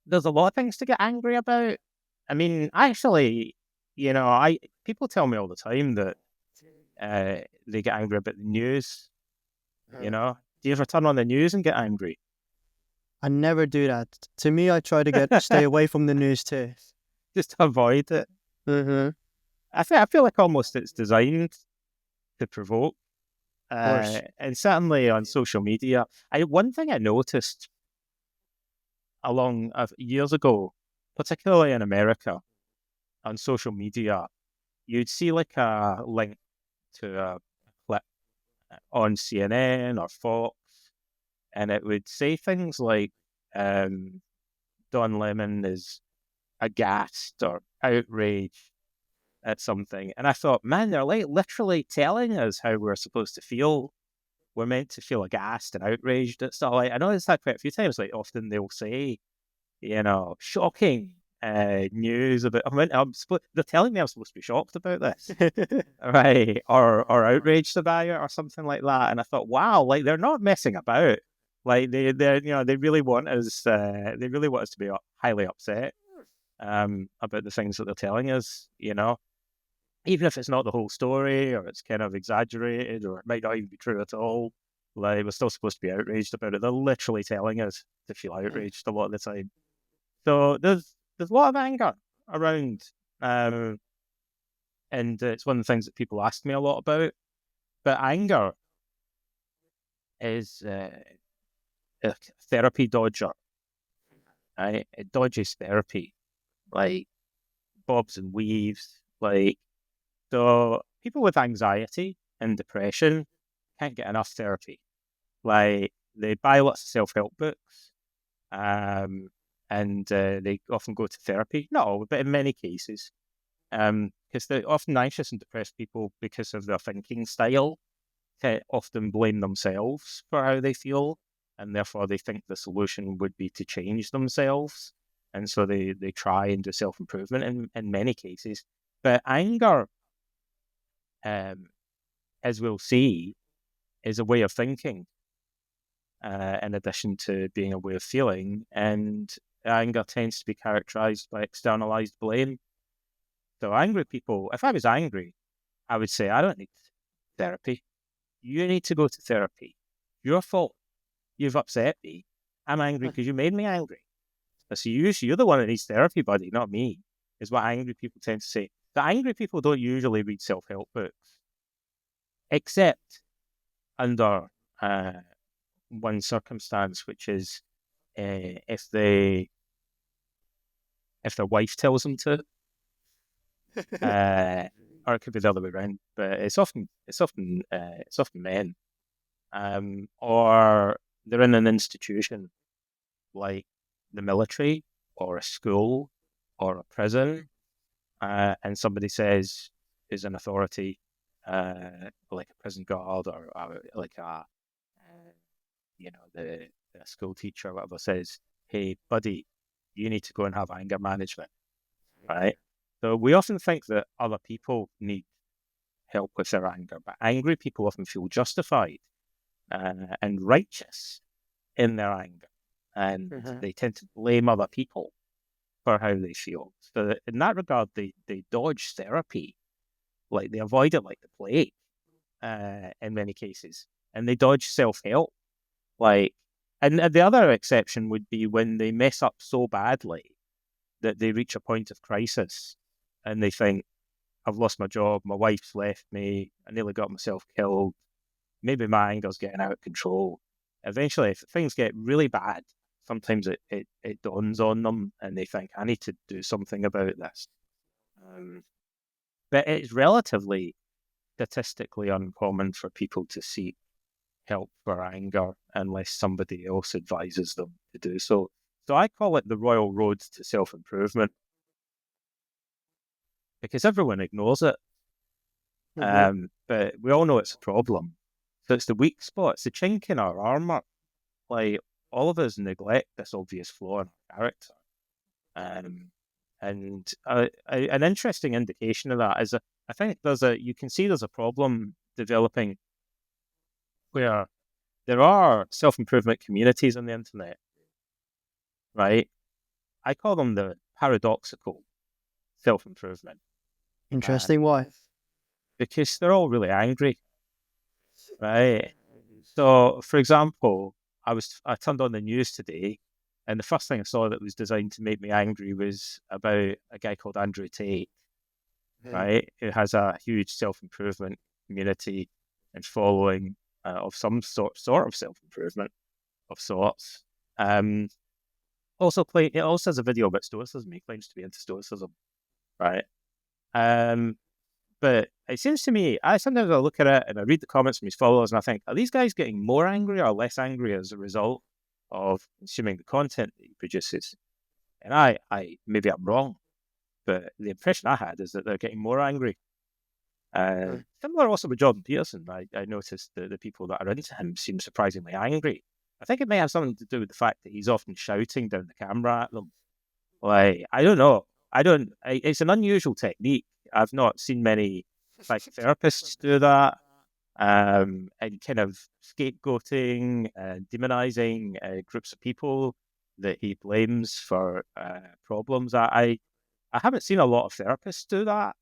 there's a lot of things to get angry about. I mean, actually, people tell me all the time that they get angry about the news. Uh, Do you ever turn on the news and get angry? I never do that. To me, I try to stay away from the news too. Just to avoid it. Mm-hmm. I feel like almost it's designed to provoke. Of course. And certainly on social media, one thing I noticed along years ago, particularly in America, on social media, you'd see like a link to a clip on CNN or Fox, and it would say things like, Don Lemon is aghast or outraged at something. And I thought, man, they're like literally telling us how we're supposed to feel. We're meant to feel aghast and outraged at stuff. Like, I noticed that quite a few times. Like, often they'll say, shocking news about. They're telling me I'm supposed to be shocked about this, right? Or outraged about it, or something like that. And I thought, wow, like they're not messing about. Like they really want us. They really want us to be highly upset about the things that they're telling us. Even if it's not the whole story, or it's kind of exaggerated, or it might not even be true at all. Like, we're still supposed to be outraged about it. They're literally telling us to feel outraged a lot of the time. So there's a lot of anger around, um, and it's one of the things that people ask me a lot about. But anger is a therapy dodger. Right? It dodges therapy, like bobs and weaves. Like, so people with anxiety and depression can't get enough therapy. Like, they buy lots of self-help books, and they often go to therapy. Not all, but in many cases, because they're often anxious and depressed people because of their thinking style. Often blame themselves for how they feel, and therefore they think the solution would be to change themselves. And so they try and do self-improvement in many cases. But anger, um, as we'll see, is a way of thinking, in addition to being a way of feeling. And anger tends to be characterized by externalized blame. So angry people, if I was angry, I would say, I don't need therapy. You need to go to therapy. Your fault. You've upset me. I'm angry because you made me angry. So you're the one that needs therapy, buddy, not me, is what angry people tend to say. The angry people don't usually read self-help books, except under one circumstance, which is if their wife tells them to, uh, or it could be the other way around. But it's often men, or they're in an institution like the military or a school or a prison, and somebody says is an authority, like a prison guard or like the school teacher or whatever says, "Hey, buddy, you need to go and have anger management," right? So we often think that other people need help with their anger, but angry people often feel justified and righteous in their anger, and Uh-huh. they tend to blame other people for how they feel. So in that regard, they dodge therapy, like they avoid it like the plague, in many cases, and they dodge self-help. Like, and the other exception would be when they mess up so badly that they reach a point of crisis, and they think, I've lost my job, my wife's left me, I nearly got myself killed, maybe my anger's getting out of control. Eventually, if things get really bad, sometimes it dawns on them and they think, I need to do something about this. Um, but it's relatively statistically uncommon for people to seek help for anger unless somebody else advises them to do so. So I call it the royal road to self-improvement because everyone ignores it. Mm-hmm. But we all know it's a problem. So it's the weak spot, it's the chink in our armor. Like, all of us neglect this obvious flaw in our character. Um, and an interesting indication of that is, I think you can see there's a problem developing where there are self-improvement communities on the internet, right? I call them the paradoxical self-improvement, Interesting. Why? because they're all really angry, right? So, for example, I turned on the news today, and the first thing I saw that was designed to make me angry was about a guy called Andrew Tate, right? Who has a huge self-improvement community and following of some sort of self-improvement of sorts. Um, it also has a video about Stoicism. He claims to be into Stoicism, right? Um, but it seems to me, I sometimes I look at it and I read the comments from his followers and I think, are these guys getting more angry or less angry as a result of consuming the content that he produces? And I maybe I'm wrong, but the impression I had is that they're getting more angry. Similar also with Jordan Peterson. I noticed that the people that are into him seem surprisingly angry. I think it may have something to do with the fact that he's often shouting down the camera at them. Like, I don't know. It's an unusual technique. I've not seen many psychotherapists do that. And kind of scapegoating and demonizing groups of people that he blames for problems. I haven't seen a lot of therapists do that.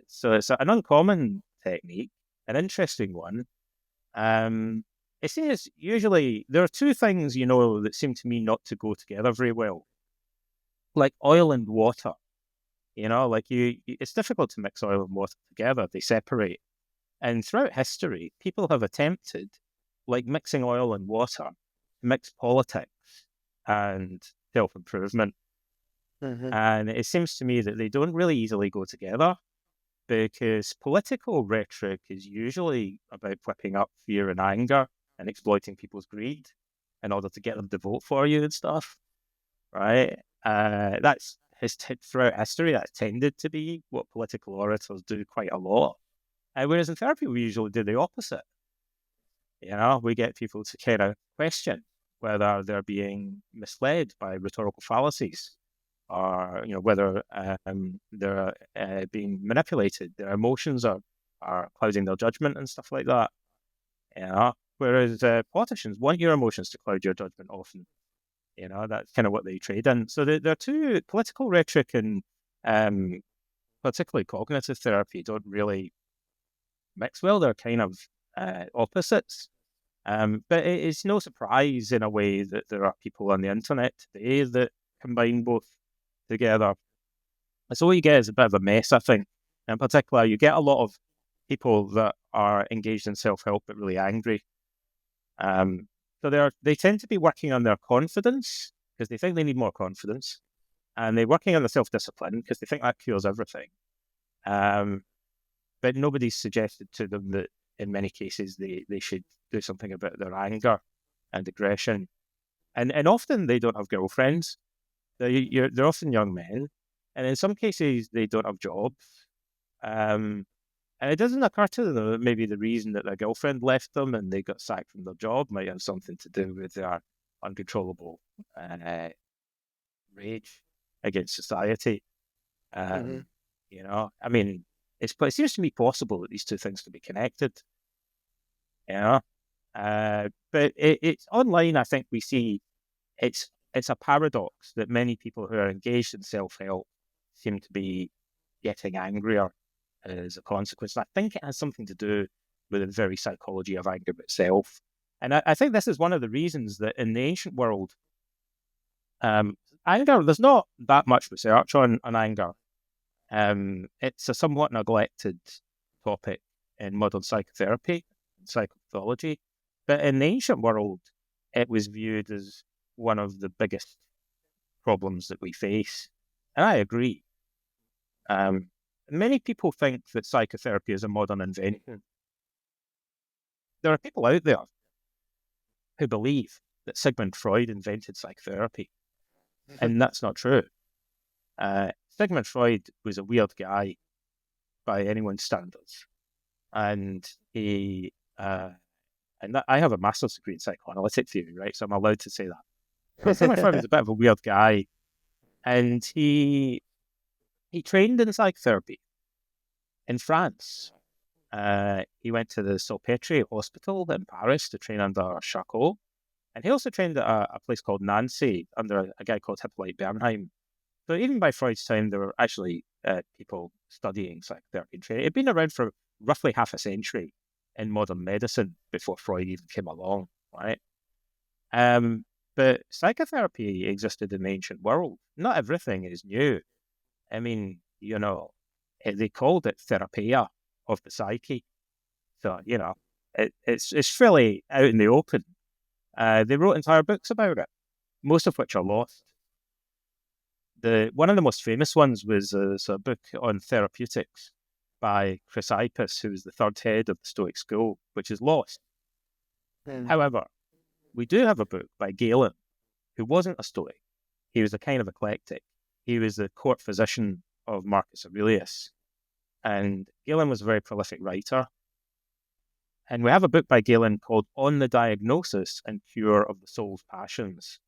So it's an uncommon technique, an interesting one. It seems usually there are two things, that seem to me not to go together very well, like oil and water. Like it's difficult to mix oil and water together. They separate. And throughout history, people have attempted, like mixing oil and water, to mix politics and self-improvement. And it seems to me that they don't really easily go together, because political rhetoric is usually about whipping up fear and anger and exploiting people's greed in order to get them to vote for you and stuff, right? Throughout history, that's tended to be what political orators do quite a lot. Whereas in therapy, we usually do the opposite. We get people to kind of question whether they're being misled by rhetorical fallacies, or whether they're being manipulated. Their emotions are clouding their judgment and stuff like that. Whereas politicians want your emotions to cloud your judgment often. That's kind of what they trade in. So there are two, political rhetoric and particularly cognitive therapy, don't really mix well. They're kind of opposites. But it's no surprise in a way that there are people on the internet today that combine both together. So what you get is a bit of a mess, I think. In particular, you get a lot of people that are engaged in self-help but really angry. So they tend to be working on their confidence because they think they need more confidence, and they're working on their self-discipline because they think that cures everything. But nobody's suggested to them that in many cases they should do something about their anger and aggression. And often they don't have girlfriends. They're often young men, and in some cases they don't have jobs. And it doesn't occur to them that maybe the reason that their girlfriend left them and they got sacked from their job might have something to do with their uncontrollable rage against society. I mean, it seems to me possible that these two things can be connected. But it's online. I think we see it's a paradox that many people who are engaged in self-help seem to be getting angrier as a consequence. And I think it has something to do with the very psychology of anger itself. And I think this is one of the reasons that in the ancient world, anger, there's not that much research on anger. It's a somewhat neglected topic in modern psychotherapy and psychopathology. But in the ancient world, it was viewed as one of the biggest problems that we face. And I agree. Many people think that psychotherapy is a modern invention. There are people out there who believe that Sigmund Freud invented psychotherapy, and that's not true. Sigmund Freud was a weird guy by anyone's standards, and I have a master's degree in psychoanalytic theory, right? So I'm allowed to say that. But Sigmund Freud was a bit of a weird guy, and he trained in psychotherapy in France. He went to the Salpêtrière Hospital in Paris to train under Charcot, And he also trained at a place called Nancy under a guy called Hippolyte Bernheim. So even by Freud's time, there were actually people studying psychotherapy and training. It had been around for roughly half a century in modern medicine before Freud even came along, right? But psychotherapy existed in the ancient world. Not everything is new. I mean, they called it therapia of the psyche. So, it's fairly out in the open. They wrote entire books about it, most of which are lost. One of the most famous ones was a book on therapeutics by Chrysippus, who was the third head of the Stoic school, which is lost. However, we do have a book by Galen, who wasn't a Stoic. He was a kind of eclectic. He was the court physician of Marcus Aurelius. And Galen was a very prolific writer. And we have a book by Galen called On the Diagnosis and Cure of the Soul's Passions,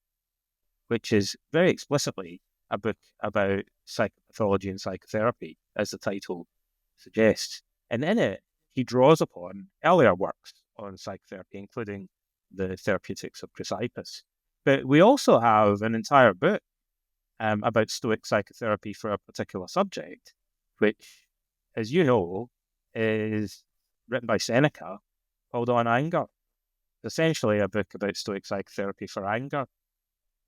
which is very explicitly a book about psychopathology and psychotherapy, as the title suggests. And in it, he draws upon earlier works on psychotherapy, including the Therapeutics of Chrysippus. But we also have an entire book about Stoic psychotherapy for a particular subject, which, as you know, is written by Seneca, called On Anger. It's essentially a book about Stoic psychotherapy for anger.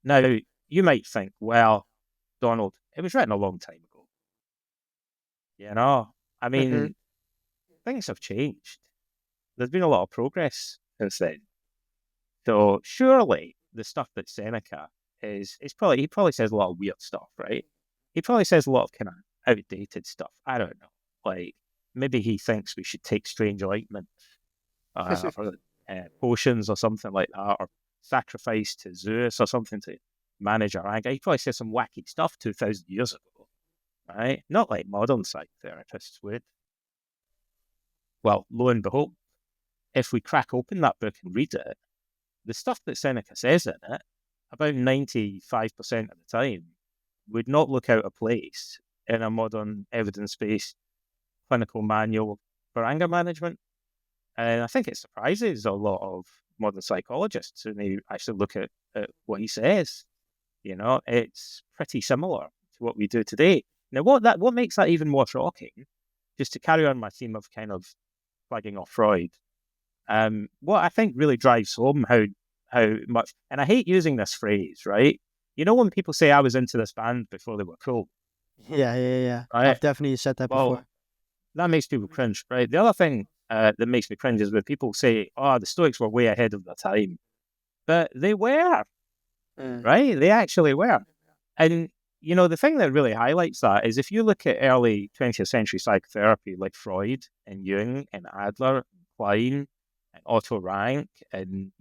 Now, you might think, well, Donald, it was written a long time ago. I mean, things have changed. There's been a lot of progress since then. So surely the stuff that Seneca he probably says a lot of weird stuff, right? He probably says a lot of kind of outdated stuff. I don't know. Like, maybe he thinks we should take strange ointments or potions or something like that, or sacrifice to Zeus or something to manage our anger. He probably says some wacky stuff 2,000 years ago, right? Not like modern psychotherapists would. Well, lo and behold, if we crack open that book and read it, the stuff that Seneca says in it, about 95% of the time, would not look out of place in a modern evidence-based clinical manual for anger management. And I think it surprises a lot of modern psychologists when they actually look at what he says. It's pretty similar to what we do today. Now, what makes that even more shocking, just to carry on my theme of kind of flagging off Freud, what I think really drives home how much, and I hate using this phrase, right? When people say I was into this band before they were cool. Yeah. Right? I've definitely said that before. That makes people cringe, right? The other thing that makes me cringe is when people say, oh, the Stoics were way ahead of their time. But they were, right? They actually were. And, the thing that really highlights that is if you look at early 20th century psychotherapy like Freud and Jung and Adler and Klein and Otto Rank and,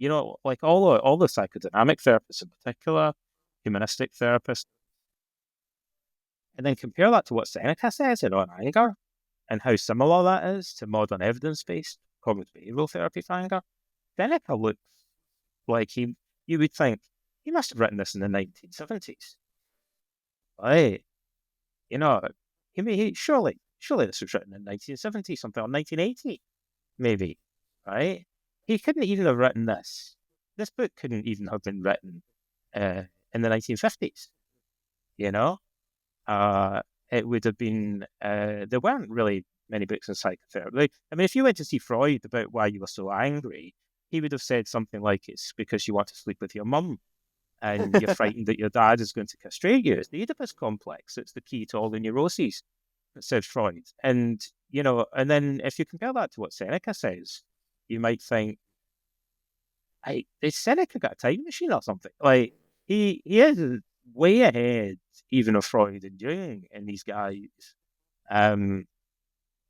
like all the psychodynamic therapists in particular, humanistic therapists, and then compare that to what Seneca says in On Anger and how similar that is to modern evidence-based cognitive behavioral therapy for anger. Seneca looks like you would think he must have written this in the 1970s. Right? Surely this was written in 1970, something, or 1980, maybe, right? He couldn't even have written this. This book couldn't even have been written in the 1950s, it would have been, there weren't really many books on psychotherapy. I mean, if you went to see Freud about why you were so angry, he would have said something like, it's because you want to sleep with your mum and you're frightened that your dad is going to castrate you. It's the Oedipus complex. It's the key to all the neuroses, says Freud. And, and then if you compare that to what Seneca says, you might think, hey, has Seneca got a time machine or something? Like, he is way ahead even of Freud and Jung and these guys.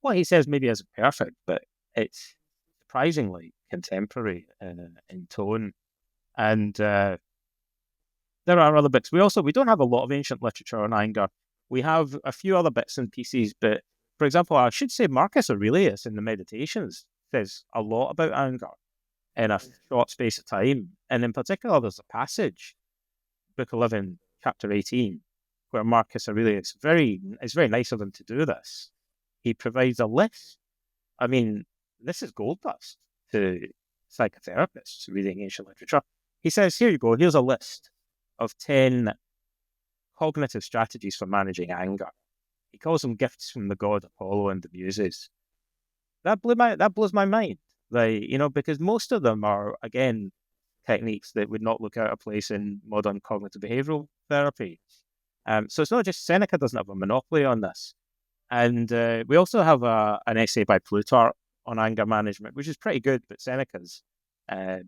What he says maybe isn't perfect, but it's surprisingly contemporary in tone. And there are other bits. We don't have a lot of ancient literature on anger. We have a few other bits and pieces, but for example, I should say Marcus Aurelius in the Meditations says a lot about anger in a short space of time. And in particular, there's a passage, Book 11, Chapter 18, where Marcus Aurelius, it's very nice of him to do this. He provides a list. I mean, this is gold dust to psychotherapists reading ancient literature. he says, here you go, here's a list of 10 cognitive strategies for managing anger. He calls them gifts from the god Apollo and the Muses. That blows my mind. Because most of them are, again, techniques that would not look out of place in modern cognitive behavioral therapy. So it's not just Seneca doesn't have a monopoly on this. And we also have an essay by Plutarch on anger management, which is pretty good, but Seneca's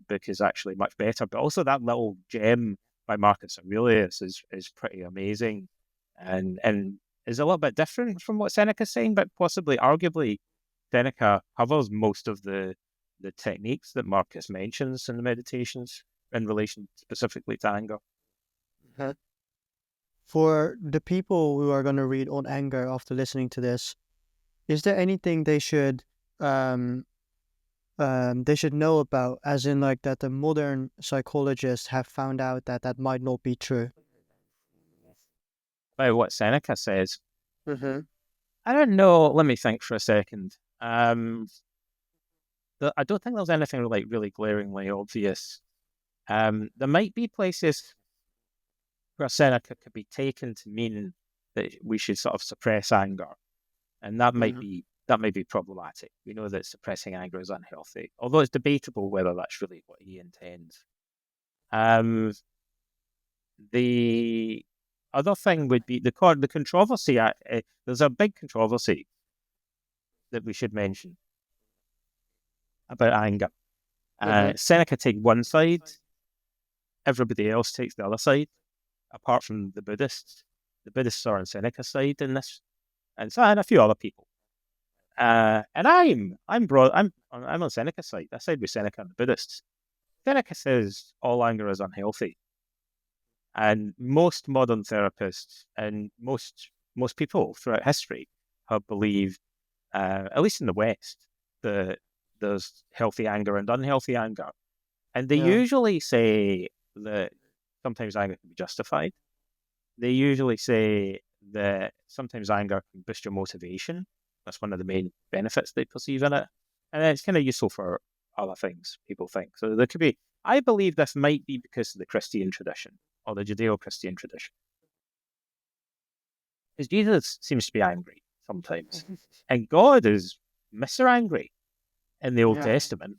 book is actually much better. But also that little gem by Marcus Aurelius is pretty amazing, and is a little bit different from what Seneca's saying, but possibly, arguably, Seneca covers most of the techniques that Marcus mentions in the Meditations in relation specifically to anger. Uh, For the people who are going to read on anger after listening to this, is there anything they should know about, as in like that the modern psychologists have found out that might not be true? About what Seneca says, Mm-hmm. I don't know. Let me think for a second. I don't think there's anything like really glaringly obvious. There might be places where Seneca could be taken to mean that we should sort of suppress anger, and that might be problematic. We know that suppressing anger is unhealthy, although it's debatable whether that's really what he intends. The other thing would be the controversy. There's a big controversy that we should mention about anger. Seneca takes one side, everybody else takes the other side, apart from the Buddhists. The Buddhists are on Seneca's side in this, and a few other people. And I'm on Seneca's side. I side with Seneca and the Buddhists. Seneca says all anger is unhealthy, and most modern therapists and most people throughout history have believed, at least in the West, that there's healthy anger and unhealthy anger, and they usually say that sometimes anger can be justified. They usually say that sometimes anger can boost your motivation. That's one of the main benefits they perceive in it. And it's kind of useful for other things, people think. So there could be, I believe this might be because of the Christian tradition or the Judeo-Christian tradition. Because Jesus seems to be angry sometimes. And God is Mr. Angry in the Old Testament,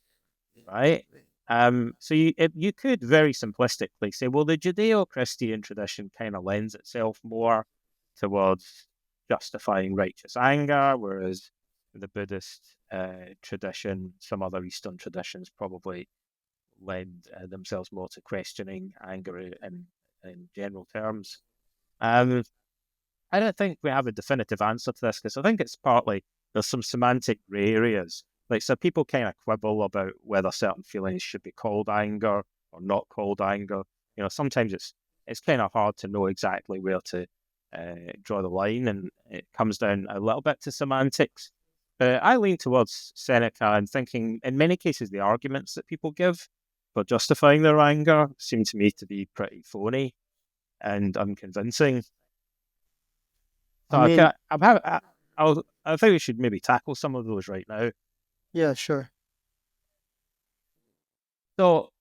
right? So you could very simplistically say, well, the Judeo-Christian tradition kind of lends itself more towards justifying righteous anger, whereas the Buddhist tradition, some other Eastern traditions probably lend themselves more to questioning anger in general terms. I don't think we have a definitive answer to this, because I think it's partly there's some semantic gray areas. Like, so people kind of quibble about whether certain feelings should be called anger or not called anger. Sometimes it's kind of hard to know exactly where to draw the line, and it comes down a little bit to semantics. But I lean towards Seneca and thinking, in many cases, the arguments that people give for justifying their anger seem to me to be pretty phony and unconvincing. So I think we should maybe tackle some of those right now. Yeah, sure. So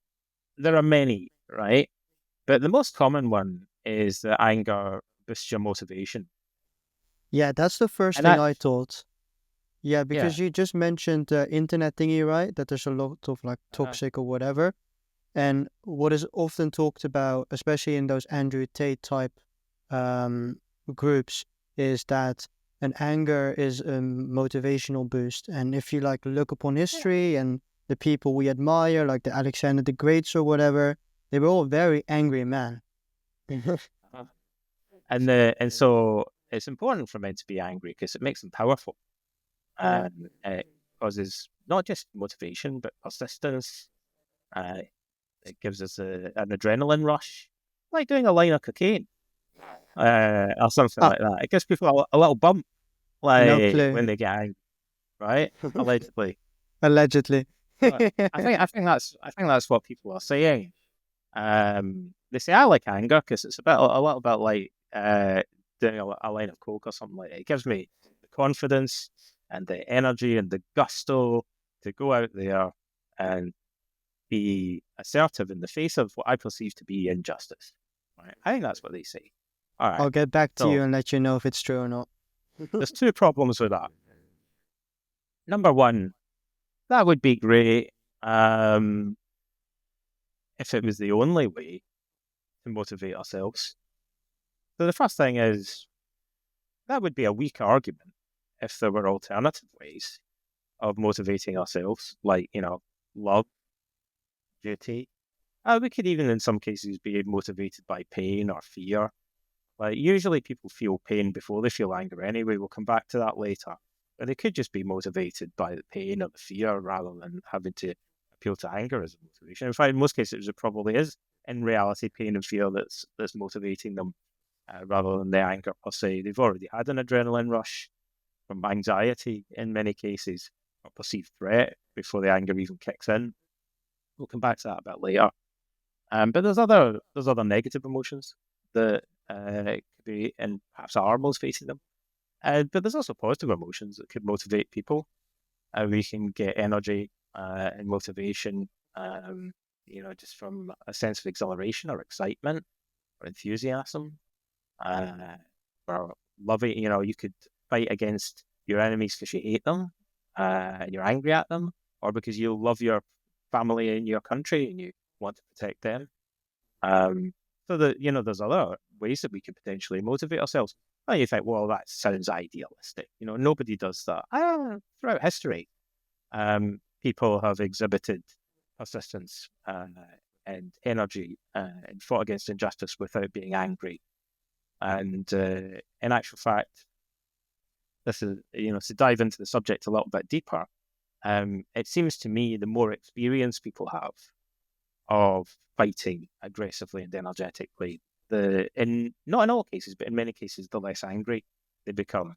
there are many, right? But the most common one is that anger boosts your motivation. Yeah, that's the first And thing that, I thought. Yeah, because you just mentioned the internet thingy, right? That there's a lot of like toxic or whatever. And what is often talked about, especially in those Andrew Tate type groups, is that an anger is a motivational boost. And if you like look upon history and the people we admire, like the Alexander the Greats or whatever, they were all very angry men. and so it's important for men to be angry because it makes them powerful. And it causes not just motivation, but persistence. It gives us an adrenaline rush, like doing a line of cocaine or something like that. It gives people a little bump, No like clue. when they get angry, right? Allegedly. Allegedly. I think that's what people are saying. They say I like anger because it's a little bit like doing a line of coke or something like that. It gives me the confidence and the energy and the gusto to go out there and be assertive in the face of what I perceive to be injustice. Right? I think that's what they say. All right. I'll get back to you So and let you know if it's true or not. there's two problems with that. Number one, that would be great if it was the only way to motivate ourselves. So the first thing is that would be a weak argument if there were alternative ways of motivating ourselves, like, love, duty. We could even, in some cases, be motivated by pain or fear. Like, usually people feel pain before they feel anger anyway. We'll come back to that later. But they could just be motivated by the pain or the fear rather than having to appeal to anger as a motivation. In fact, in most cases, it probably is, in reality, pain and fear that's motivating them rather than the anger per se. They've already had an adrenaline rush from anxiety in many cases, or perceived threat before the anger even kicks in. We'll come back to that a bit later. But there's other negative emotions that could be, and perhaps are motivating them. But there's also positive emotions that could motivate people. We can get energy and motivation, just from a sense of exhilaration or excitement or enthusiasm. Or loving, you could fight against your enemies because you hate them and you're angry at them, or because you love your family and your country and you want to protect them. So that, there's other ways that we could potentially motivate ourselves. Well, you think, well, that sounds idealistic. Nobody does that. Throughout history, people have exhibited persistence and energy and fought against injustice without being angry. And in actual fact, this is, to dive into the subject a little bit deeper, it seems to me the more experience people have of fighting aggressively and energetically, not in all cases, but in many cases, the less angry they become.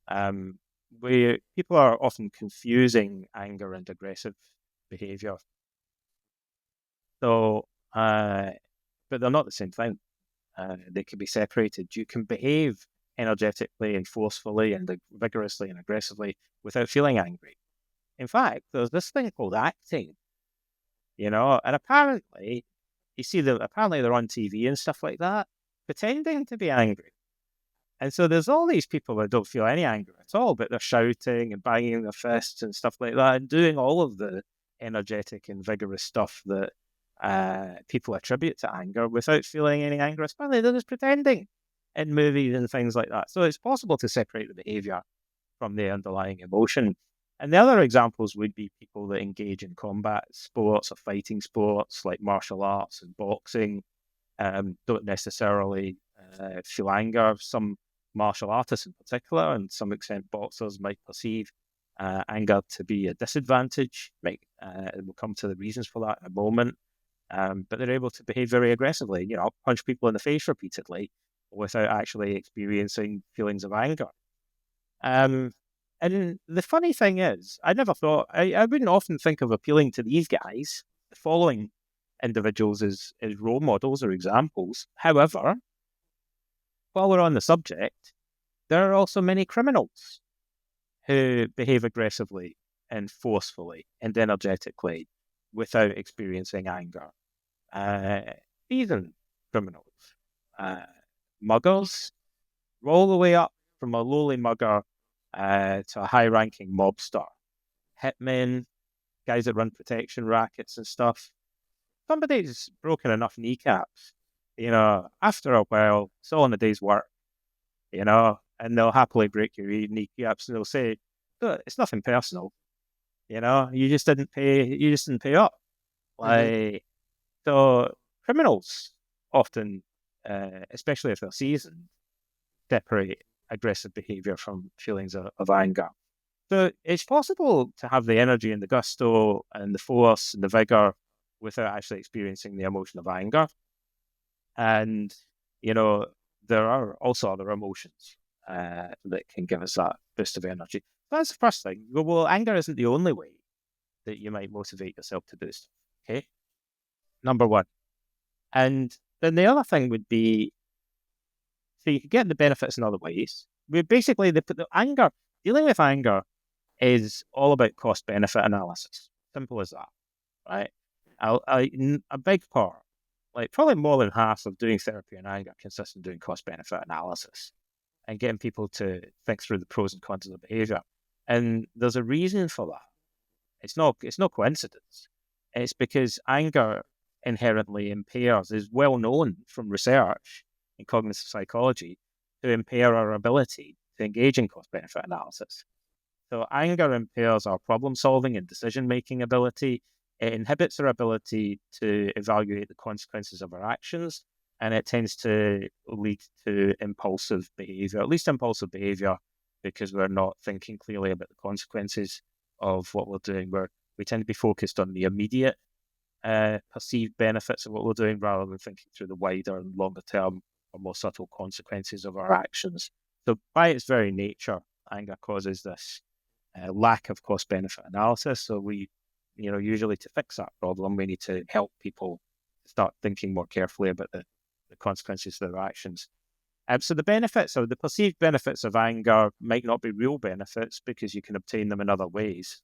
Where people are often confusing anger and aggressive behavior. So, but they're not the same thing. They can be separated. You can behave energetically and forcefully and vigorously and aggressively without feeling angry. In fact, there's this thing called acting, and apparently, you see them, apparently they're on TV and stuff like that, pretending to be angry. And so there's all these people that don't feel any anger at all, but they're shouting and banging their fists and stuff like that and doing all of the energetic and vigorous stuff that people attribute to anger without feeling any anger. Apparently they're just pretending in movies and things like that. So it's possible to separate the behavior from the underlying emotion. And the other examples would be people that engage in combat sports or fighting sports like martial arts and boxing, don't necessarily feel anger. Some martial artists in particular, and to some extent boxers, might perceive anger to be a disadvantage. We'll come to the reasons for that in a moment. But they're able to behave very aggressively, punch people in the face repeatedly without actually experiencing feelings of anger. And the funny thing is, I never thought, I wouldn't often think of appealing to these guys, the following individuals as role models or examples. However, while we're on the subject, there are also many criminals who behave aggressively and forcefully and energetically without experiencing anger. Heathen criminals, muggers, all the way up from a lowly mugger to a high-ranking mobster, hitmen, guys that run protection rackets and stuff. Somebody's broken enough kneecaps, after a while, it's all in a day's work, and they'll happily break your kneecaps and they'll say, it's nothing personal, you just didn't pay up. Like, so criminals often, especially if they're seasoned, separate aggressive behavior from feelings of anger. So it's possible to have the energy and the gusto and the force and the vigor without actually experiencing the emotion of anger. And, there are also other emotions that can give us that boost of energy. That's the first thing. Well, anger isn't the only way that you might motivate yourself to do stuff. Okay. Number one. And then the other thing would be, so you can get the benefits in other ways. We basically, dealing with anger is all about cost benefit analysis. Simple as that, right? A big part, like probably more than half of doing therapy on anger consists in doing cost-benefit analysis and getting people to think through the pros and cons of the behavior. And there's a reason for that. It's no coincidence. It's because anger inherently impairs, is well known from research in cognitive psychology, to impair our ability to engage in cost-benefit analysis. So anger impairs our problem-solving and decision-making ability. It inhibits our ability to evaluate the consequences of our actions, and it tends to lead to impulsive behavior, at least impulsive behavior, because we're not thinking clearly about the consequences of what we're doing. We tend to be focused on the immediate perceived benefits of what we're doing rather than thinking through the wider and longer term or more subtle consequences of our actions. So by its very nature, anger causes this lack of cost-benefit analysis. So we, usually to fix that problem, we need to help people start thinking more carefully about the consequences of their actions. So the perceived benefits of anger might not be real benefits because you can obtain them in other ways.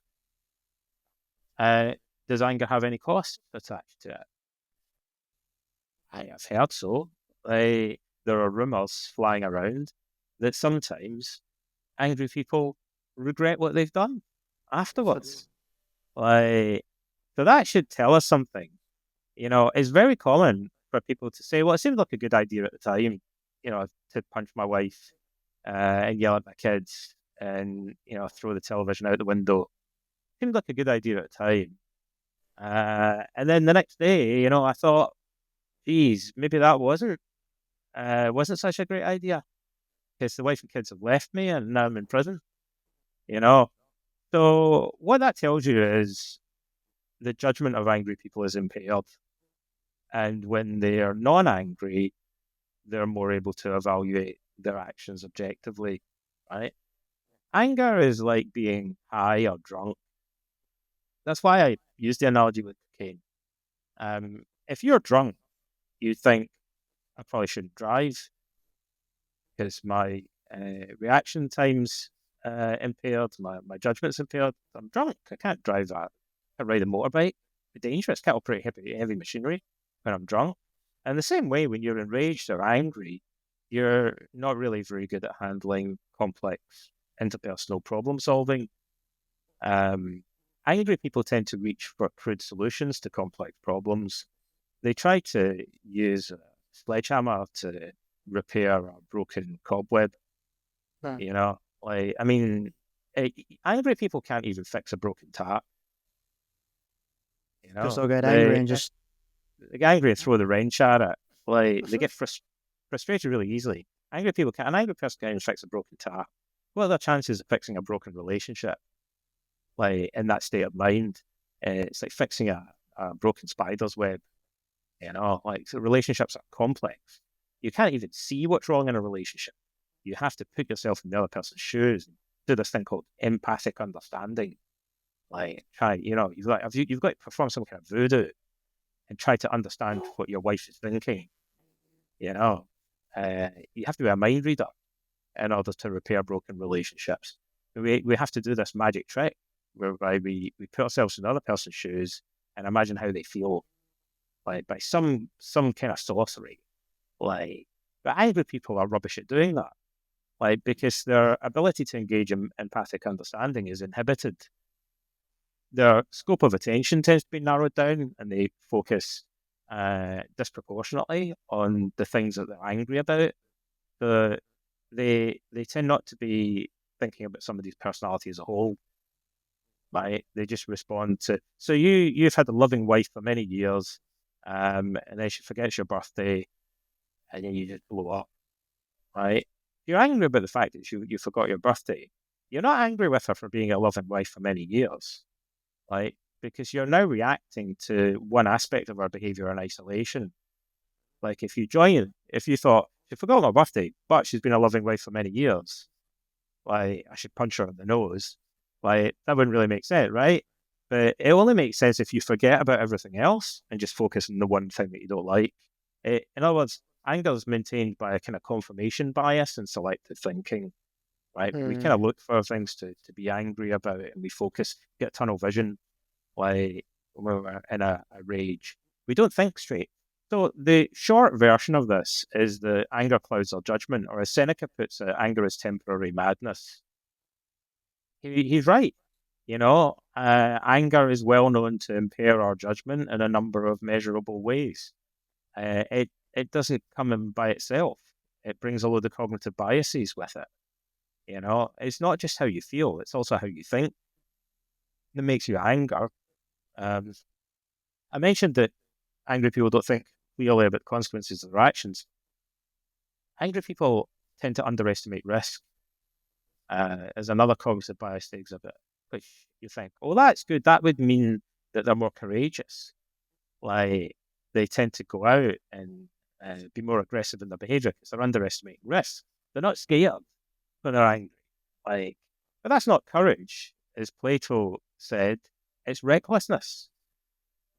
Does anger have any costs attached to it? I have heard so. There are rumors flying around that sometimes angry people regret what they've done afterwards. So that should tell us something. It's very common for people to say, well, it seemed like a good idea at the time, to punch my wife and yell at my kids and, throw the television out the window. It seemed like a good idea at the time. And then the next day, I thought, geez, maybe that wasn't such a great idea because the wife and kids have left me and now I'm in prison, So what that tells you is the judgment of angry people is impaired. And when they are non-angry, they're more able to evaluate their actions objectively, right? Anger is like being high or drunk. That's why I use the analogy with cocaine. If you're drunk, you think, I probably shouldn't drive because my reaction time's impaired, my judgment's impaired. I'm drunk. I can't drive that. I ride a motorbike. It's dangerous. Can't operate heavy machinery when I'm drunk. And the same way, when you're enraged or angry, you're not really very good at handling complex interpersonal problem solving. Angry people tend to reach for crude solutions to complex problems. They try to use a sledgehammer to repair a broken cobweb. Angry people can't even fix a broken tap. Just they'll get angry and they get angry and throw the wrench at it. They get frustrated really easily. An angry person can't even fix a broken tap. What are the chances of fixing a broken relationship? In that state of mind, it's like fixing a broken spider's web. So relationships are complex. You can't even see what's wrong in a relationship. You have to put yourself in the other person's shoes and do this thing called empathic understanding. You've got to perform some kind of voodoo and try to understand what your wife is thinking. You have to be a mind reader in order to repair broken relationships. We have to do this magic trick whereby we put ourselves in the other person's shoes and imagine how they feel, by some kind of sorcery. But angry people are rubbish at doing that, because their ability to engage in empathic understanding is inhibited. Their scope of attention tends to be narrowed down, and they focus disproportionately on the things that they're angry about. So they tend not to be thinking about somebody's personality as a whole. Right? They just respond to. So you've had a loving wife for many years, and then she forgets your birthday, and then you just blow up. Right? You're angry about the fact that you forgot your birthday. You're not angry with her for being a loving wife for many years, right? Because you're now reacting to one aspect of her behavior in isolation. If you thought, she forgot my birthday, but she's been a loving wife for many years, I should punch her in the nose. That wouldn't really make sense, right? But it only makes sense if you forget about everything else and just focus on the one thing that you don't like. In other words, anger is maintained by a kind of confirmation bias and selective thinking, right? We kind of look for things to be angry about, and we focus, get tunnel vision. when we're in a rage. We don't think straight. So the short version of this is the anger clouds our judgment, or as Seneca puts it, anger is temporary madness. He's right. Anger is well known to impair our judgment in a number of measurable ways. It doesn't come in by itself. It brings a load of cognitive biases with it. It's not just how you feel; it's also how you think that makes you anger. Um, I mentioned that angry people don't think clearly about the consequences of their actions. Angry people tend to underestimate risk as another cognitive bias they exhibit, which you think, oh, that's good. That would mean that they're more courageous. Like, they tend to go out and be more aggressive in their behavior because they're underestimating risk. They're not scared when they're angry. But that's not courage, as Plato said. It's recklessness,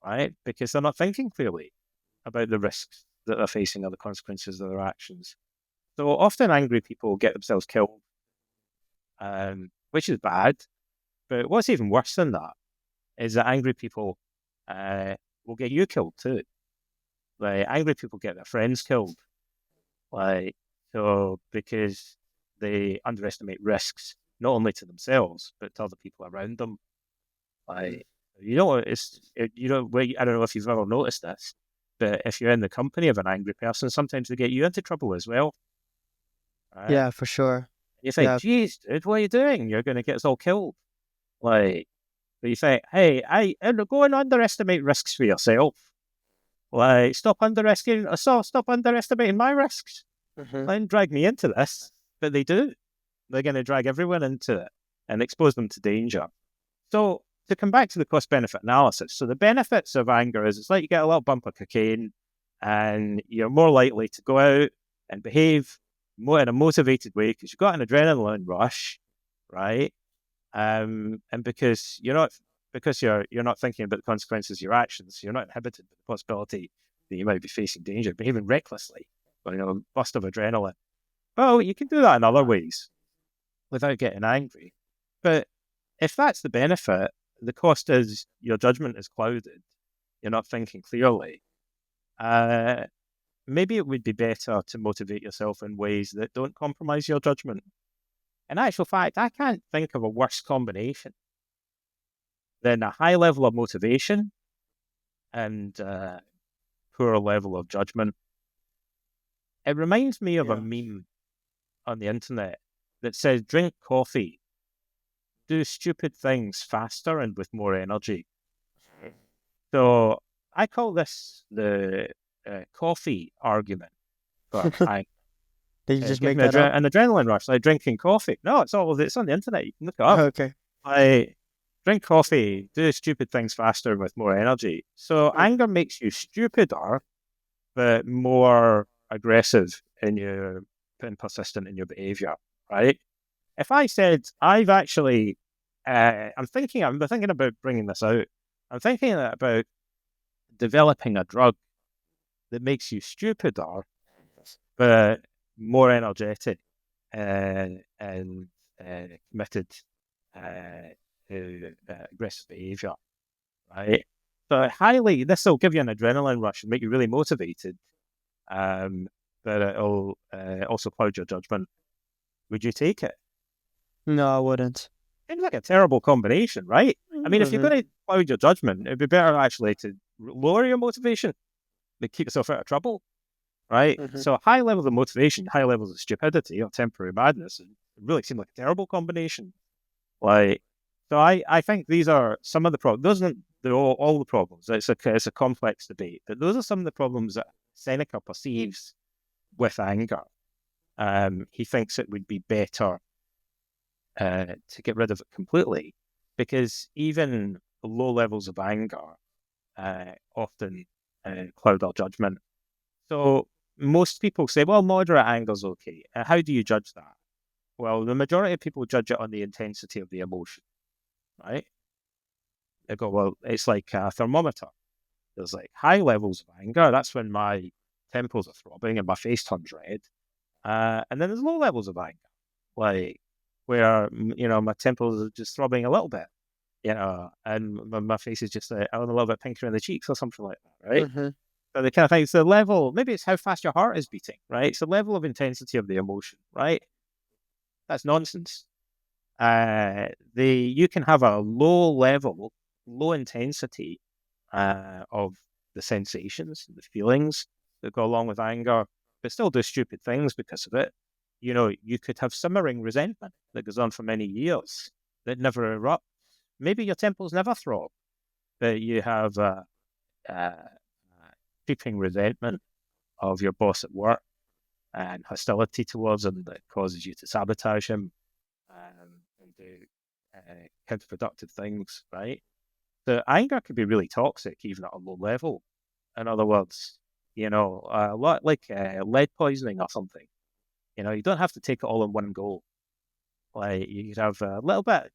right? Because they're not thinking clearly about the risks that they're facing or the consequences of their actions. So often angry people get themselves killed, which is bad. But what's even worse than that is that angry people will get you killed too. Like, angry people get their friends killed. Because they underestimate risks, not only to themselves, but to other people around them. I don't know if you've ever noticed this, but if you're in the company of an angry person, sometimes they get you into trouble as well. Right? Yeah, for sure. You think, Yeah. geez, dude, what are you doing? You're going to get us all killed. But you think, hey, go and underestimate risks for yourself. Stop underestimating my risks. Mm-hmm. Don't drag me into this. But they do. They're going to drag everyone into it and expose them to danger. So to come back to the cost-benefit analysis, so the benefits of anger is it's like you get a little bump of cocaine and you're more likely to go out and behave more in a motivated way because you've got an adrenaline rush, right? And because you're not thinking about the consequences of your actions, you're not inhibited by the possibility that you might be facing danger, behaving recklessly, or burst of adrenaline. Well, you can do that in other ways without getting angry. But if that's the benefit, the cost is your judgment is clouded. You're not thinking clearly. Maybe it would be better to motivate yourself in ways that don't compromise your judgment. In actual fact, I can't think of a worse combination than a high level of motivation and poor level of judgment. It reminds me of a meme on the internet that says, drink coffee, do stupid things faster and with more energy. So I call this the coffee argument. But Did you just give make me that up? an adrenaline rush, like drinking coffee. No, it's on the internet. You can look it up. Okay. I drink coffee, do stupid things faster with more energy. So anger makes you stupider, but more aggressive and persistent in your behavior, right? If I said I've actually, I'm thinking about bringing this out. I'm thinking about developing a drug that makes you stupider, but more energetic and committed to aggressive behavior, right? So this will give you an adrenaline rush and make you really motivated, but it'll also cloud your judgment. Would you take it? No, I wouldn't. Seems like a terrible combination, right? I mean, if you're going to cloud your judgment, it'd be better actually to lower your motivation, to keep yourself out of trouble, right? So high levels of motivation, high levels of stupidity or temporary madness, it really seem like a terrible combination. So I think these are some of the problems. Those aren't all the problems. It's a complex debate, but those are some of the problems that Seneca perceives with anger. He thinks it would be better to get rid of it completely, because even low levels of anger often cloud our judgment. So most people say, well, moderate anger is okay. How do you judge that? Well, the majority of people judge it on the intensity of the emotion, right? They go, well, it's like a thermometer. There's like high levels of anger. That's when my temples are throbbing and my face turns red. And then there's low levels of anger, like where, my temples are just throbbing a little bit. and my face is just a little bit pinker in the cheeks or something like that, right? Mm-hmm. So the kind of thing, it's the level, maybe it's how fast your heart is beating, right? It's the level of intensity of the emotion, right? That's nonsense. You can have a low level, low intensity of the sensations, the feelings that go along with anger, but still do stupid things because of it. You could have simmering resentment that goes on for many years that never erupts. Maybe your temples never throb, but you have uh, creeping resentment of your boss at work and hostility towards him that causes you to sabotage him and do counterproductive things, right? The anger could be really toxic, even at a low level. In other words, a lot like lead poisoning or something. You don't have to take it all in one go. Like you could have a little bit,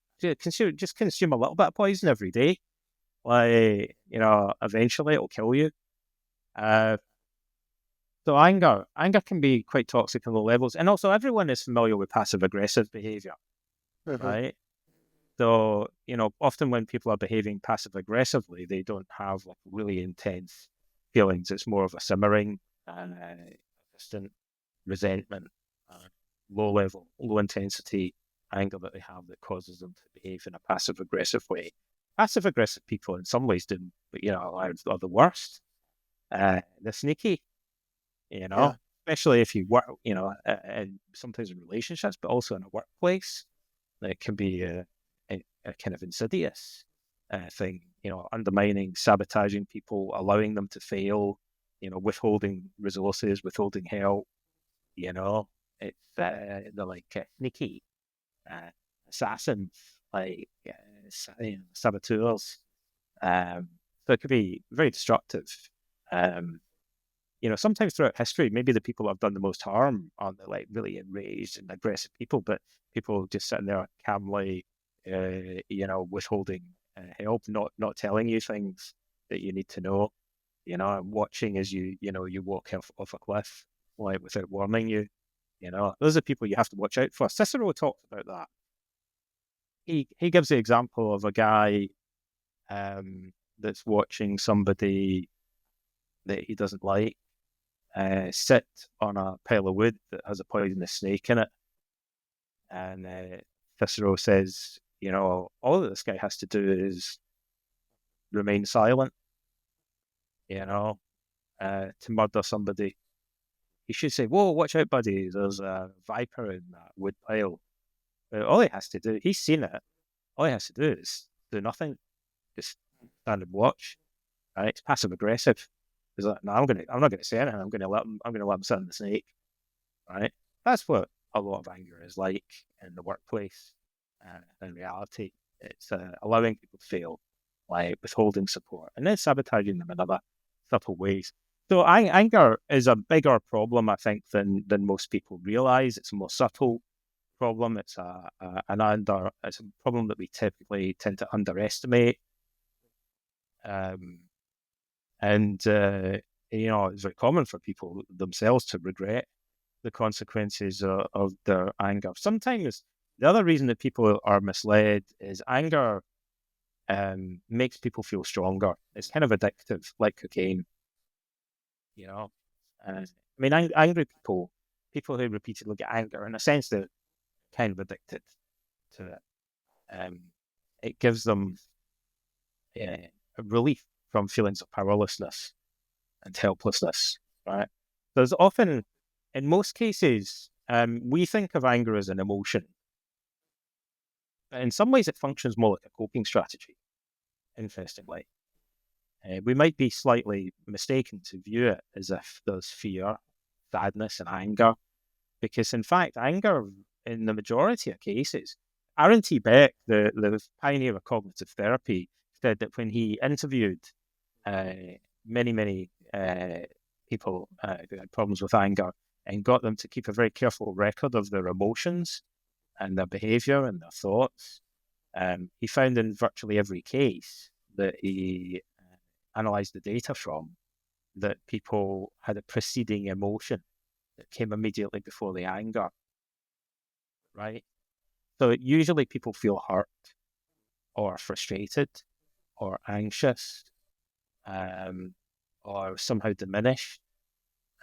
just consume a little bit of poison every day. Like eventually it'll kill you. Uh, so anger can be quite toxic on low levels, and also everyone is familiar with passive aggressive behavior, Mm-hmm. right? So, often when people are behaving passive aggressively, they don't have like really intense feelings. It's more of a simmering, distant resentment, low level, low intensity anger that they have that causes them to behave in a passive aggressive way. Passive aggressive people, in some ways, are the worst. They're sneaky, Yeah. especially if you work, and sometimes in relationships, but also in a workplace. It can be a kind of insidious thing, undermining, sabotaging people, allowing them to fail, withholding resources, withholding help. You know, it's they're like sneaky uh, assassins, like saboteurs. So it could be very destructive. Um, sometimes throughout history, maybe the people that have done the most harm aren't the like really enraged and aggressive people, but people just sitting there calmly, withholding help, not telling you things that you need to know, and watching as you walk off a cliff, like without warning you. Those are people you have to watch out for. Cicero talks about that. He gives the example of a guy that's watching somebody that he doesn't like sit on a pile of wood that has a poisonous snake in it. And Cicero says, all that this guy has to do is remain silent, to murder somebody. He should say, whoa, watch out, buddy. There's a viper in that wood pile. But all he has to do, he's seen it. All he has to do is do nothing. Just stand and watch. Right? It's passive aggressive. He's like, no, I'm not gonna say anything. I'm gonna let him sit on the snake. Right? That's what a lot of anger is like in the workplace. In reality, it's allowing people to fail, like withholding support, and then sabotaging them in other subtle ways. So anger is a bigger problem, I think, than most people realize. It's a more subtle problem. It's it's a problem that we typically tend to underestimate. Um, and it's very common for people themselves to regret the consequences of their anger. Sometimes the other reason that people are misled is anger makes people feel stronger. It's kind of addictive, like cocaine. You know, I mean, angry people who repeatedly get anger, in a sense, they're kind of addicted to it. Um, it gives them a relief from feelings of powerlessness and helplessness. Right? There's often, in most cases, we think of anger as an emotion. But in some ways, it functions more like a coping strategy, interestingly. We might be slightly mistaken to view it as if there's fear, sadness, and anger, because in fact, anger, in the majority of cases, Aaron T. Beck, the pioneer of cognitive therapy, said that when he interviewed uh, many people who had problems with anger and got them to keep a very careful record of their emotions and their behavior and their thoughts, he found in virtually every case that he analyzed the data from that people had a preceding emotion that came immediately before the anger, right? So usually people feel hurt or frustrated or anxious, or somehow diminished,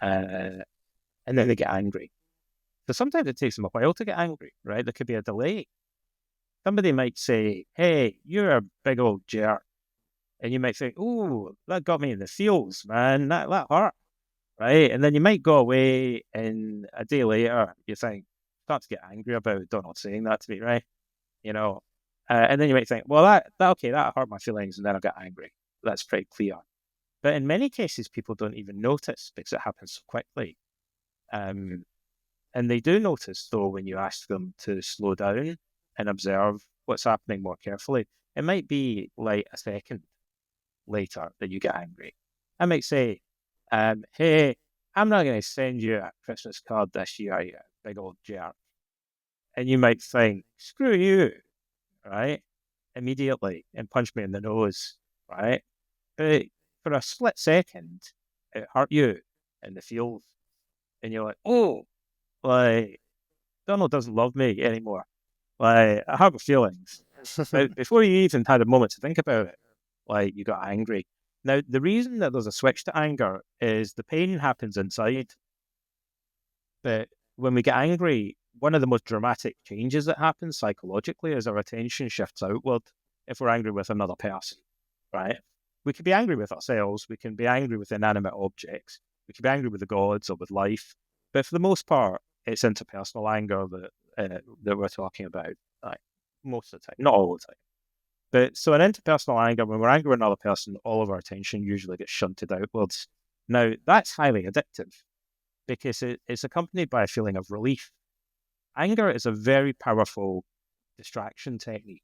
and then they get angry. So sometimes it takes them a while to get angry, right? There could be a delay. Somebody might say, "Hey, you're a big old jerk," and you might think, "Oh, that got me in the feels, man. That hurt." Right? And then you might go away, and a day later, you think, start to get angry about Donald saying that to me, right? You know, and then you might think, well, that hurt my feelings, and then I got angry. That's pretty clear. But in many cases, people don't even notice because it happens so quickly. Um, and they do notice, though, when you ask them to slow down and observe what's happening more carefully. It might be like a second later that you get angry. I might say, hey, I'm not going to send you a Christmas card this year, you big old jerk. And you might think, screw you, right? Immediately and punch me in the nose, right? But for a split second, it hurt you in the feels. And you're like, oh, like, Donald doesn't love me anymore. Like, I have feelings. But before you even had a moment to think about it, like, you got angry. Now, the reason that there's a switch to anger is the pain happens inside. But when we get angry, one of the most dramatic changes that happens psychologically is our attention shifts outward if we're angry with another person, right? We can be angry with ourselves. We can be angry with inanimate objects. We can be angry with the gods or with life. But for the most part, it's interpersonal anger that we're talking about, like, most of the time, not all the time. But so in interpersonal anger, when we're angry with another person, all of our attention usually gets shunted outwards. Now, that's highly addictive because it's accompanied by a feeling of relief. Anger is a very powerful distraction technique,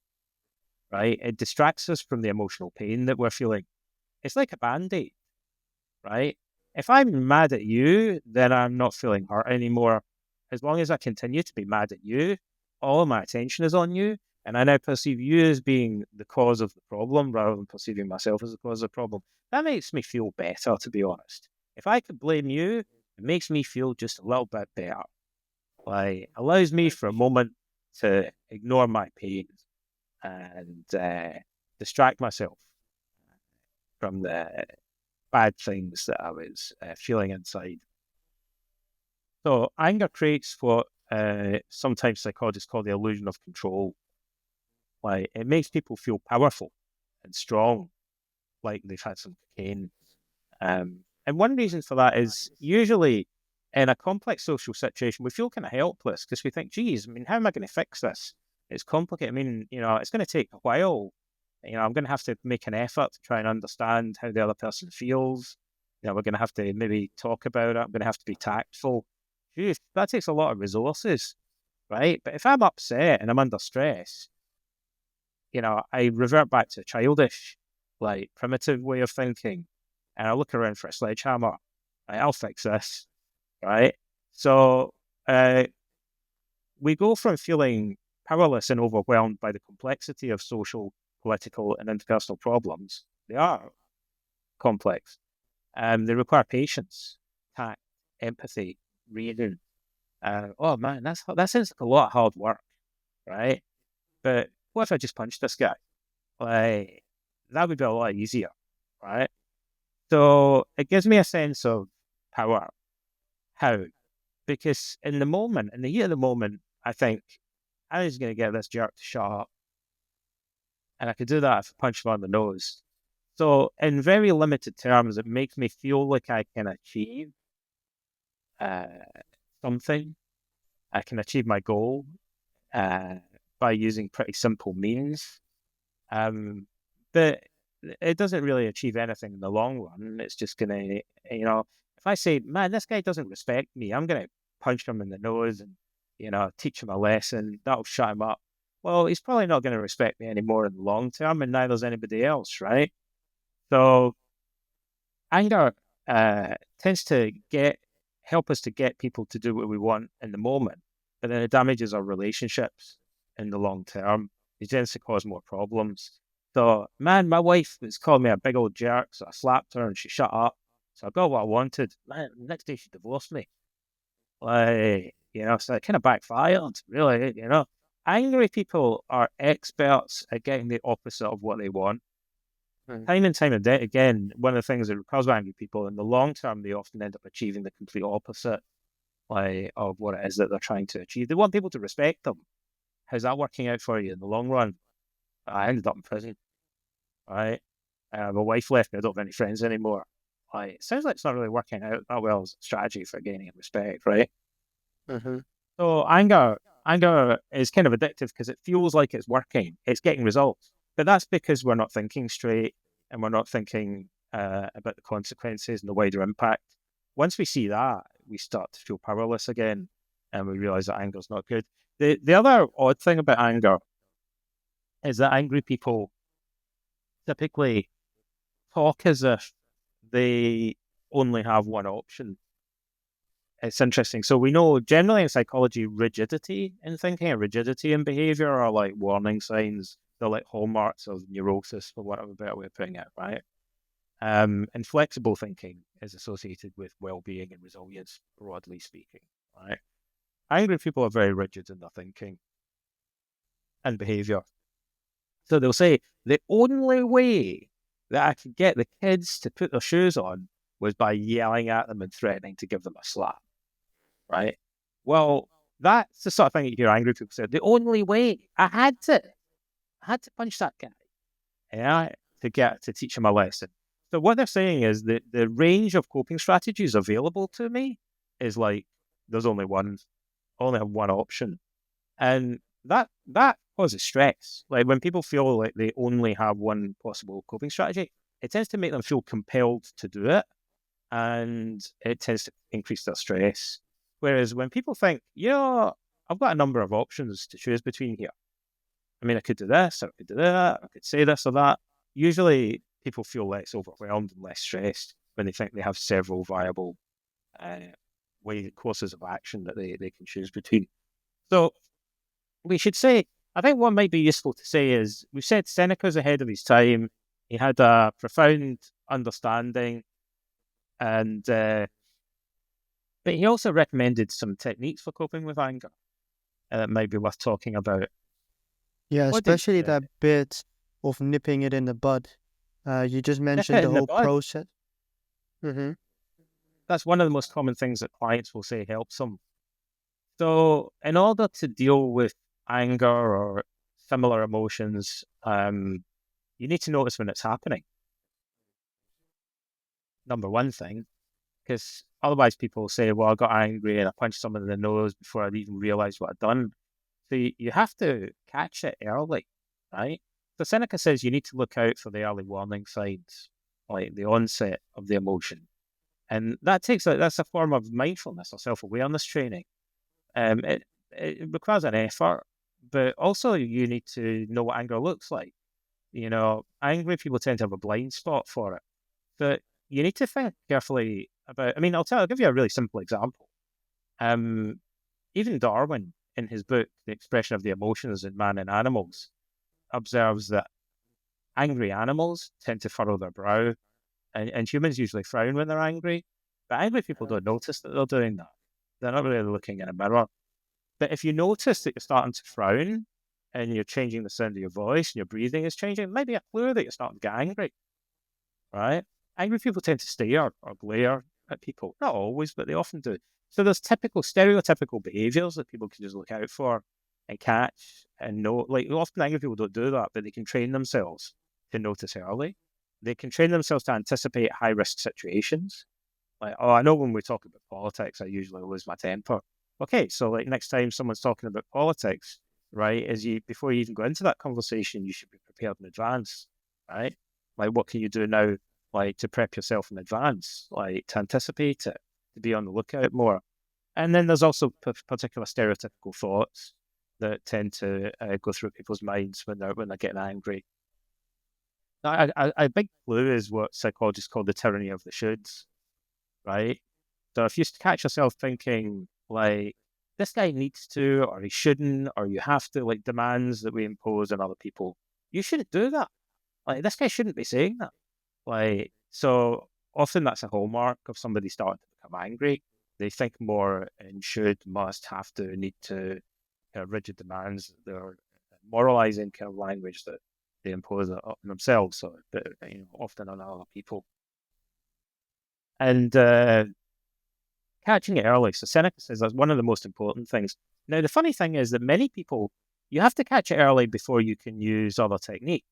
right? It distracts us from the emotional pain that we're feeling. It's like a band-aid, right? If I'm mad at you, then I'm not feeling hurt anymore. As long as I continue to be mad at you, all of my attention is on you, and I now perceive you as being the cause of the problem rather than perceiving myself as the cause of the problem. That makes me feel better, to be honest. If I could blame you, it makes me feel just a little bit better. Like, allows me for a moment to ignore my pain and distract myself from the bad things that I was feeling inside. So anger creates what sometimes psychologists call the illusion of control. Like, it makes people feel powerful and strong, like they've had some cocaine. And one reason for that is usually in a complex social situation, we feel kind of helpless because we think, geez, I mean, how am I going to fix this? It's complicated. I mean, it's going to take a while. I'm going to have to make an effort to try and understand how the other person feels. We're going to have to maybe talk about it. I'm going to have to be tactful. Geez, that takes a lot of resources, right? But if I'm upset and I'm under stress, I revert back to a childish, like, primitive way of thinking, and I look around for a sledgehammer. Right, I'll fix this, right? So we go from feeling powerless and overwhelmed by the complexity of social, political, and interpersonal problems. They are complex. They require patience, tact, empathy, reason. Oh man, that sounds like a lot of hard work, right? But what if I just punched this guy? Like, that would be a lot easier, right? So it gives me a sense of power. How? Because in the heat of the moment, I think I was going to get this jerk to shut up. And I could do that if I punched him on the nose. So in very limited terms, it makes me feel like I can achieve uh, something. I can achieve my goal uh, by using pretty simple means. But it doesn't really achieve anything in the long run. It's just going to, if I say, man, this guy doesn't respect me, I'm going to punch him in the nose and, teach him a lesson. That'll shut him up. Well, he's probably not going to respect me anymore in the long term, and neither's anybody else, right? So anger tends to help us to get people to do what we want in the moment, but then it damages our relationships in the long term. It tends to cause more problems. So, man, my wife was calling me a big old jerk, so I slapped her and she shut up. So I got what I wanted. Man, the next day she divorced me. Like, so it kind of backfired, really, angry people are experts at getting the opposite of what they want. Time and time again, one of the things that repels angry people in the long term, they often end up achieving the complete opposite of what it is that they're trying to achieve. They want people to respect them. How's that working out for you in the long run? I ended up in prison, right? My wife left me. I don't have any friends anymore. It sounds like it's not really working out that well as a strategy for gaining respect, right? Mm-hmm. So anger is kind of addictive because it feels like it's working. It's getting results. But that's because we're not thinking straight and we're not thinking about the consequences and the wider impact. Once we see that, we start to feel powerless again and we realize that anger is not good. The other odd thing about anger is that angry people typically talk as if they only have one option. It's interesting. So we know generally in psychology, rigidity in thinking and rigidity in behavior are like warning signs. They're like hallmarks of neurosis, for want of a better way of putting it, right? And flexible thinking is associated with well-being and resilience, broadly speaking, right? Angry people are very rigid in their thinking and behavior. So they'll say, the only way that I could get the kids to put their shoes on was by yelling at them and threatening to give them a slap, right? Well, that's the sort of thing that you hear angry people say. The only way I had to punch that guy, yeah, to teach him a lesson. So what they're saying is that the range of coping strategies available to me is like there's only one, only have one option, and that causes stress. Like when people feel like they only have one possible coping strategy, it tends to make them feel compelled to do it, and it tends to increase their stress. Whereas when people think, yeah, I've got a number of options to choose between here. I mean, I could do this, or I could do that, I could say this or that. Usually, people feel less overwhelmed and less stressed when they think they have several viable uh, courses of action that they can choose between. So we should say, I think what might be useful to say is we've said Seneca's ahead of his time. He had a profound understanding, and but he also recommended some techniques for coping with anger that might be worth talking about. Yeah, What did especially that bit of nipping it in the bud. You just nip mentioned it the in the whole bud? process. Mm-hmm. That's one of the most common things that clients will say helps them. So, in order to deal with anger or similar emotions, you need to notice when it's happening. Number one thing, because otherwise people say, well, I got angry and I punched someone in the nose before I'd even realized what I'd done. So you have to catch it early, right? So Seneca says you need to look out for the early warning signs, like the onset of the emotion. And that's a form of mindfulness or self-awareness training. It requires an effort, but also you need to know what anger looks like. Angry people tend to have a blind spot for it. But you need to think carefully about. I mean, I'll give you a really simple example. Um, Even Darwin, in his book *The Expression of the Emotions in Man and Animals*, observes that angry animals tend to furrow their brow, and humans usually frown when they're angry. But angry people don't notice that they're doing that. They're not really looking in a mirror. But if you notice that you're starting to frown and you're changing the sound of your voice and your breathing is changing, it might be a clue that you're starting to get angry, right? Angry people tend to stare or glare at people. Not always, but they often do. So there's typical, stereotypical behaviors that people can just look out for and catch and know. Like often angry people don't do that, but they can train themselves to notice early. They can train themselves to anticipate high risk situations. Like, oh, I know when we talk about politics, I usually lose my temper. Okay, so like next time someone's talking about politics, right, before you even go into that conversation, you should be prepared in advance, right? Like, what can you do now, like, to prep yourself in advance, like, to anticipate it, to be on the lookout more? And then there's also particular stereotypical thoughts that tend to go through people's minds when they're getting angry. Now, a big clue is what psychologists call the tyranny of the shoulds, right? So if you catch yourself thinking like this guy needs to, or he shouldn't, or you have to, like demands that we impose on other people, you shouldn't do that. Like this guy shouldn't be saying that. Like so often that's a hallmark of somebody starting to become angry. They think more and should, must, have to, need to. kind of rigid demands. They're moralizing kind of language that they impose on themselves, or often on other people. And catching it early. So Seneca says that's one of the most important things. Now, the funny thing is that many people, you have to catch it early before you can use other techniques.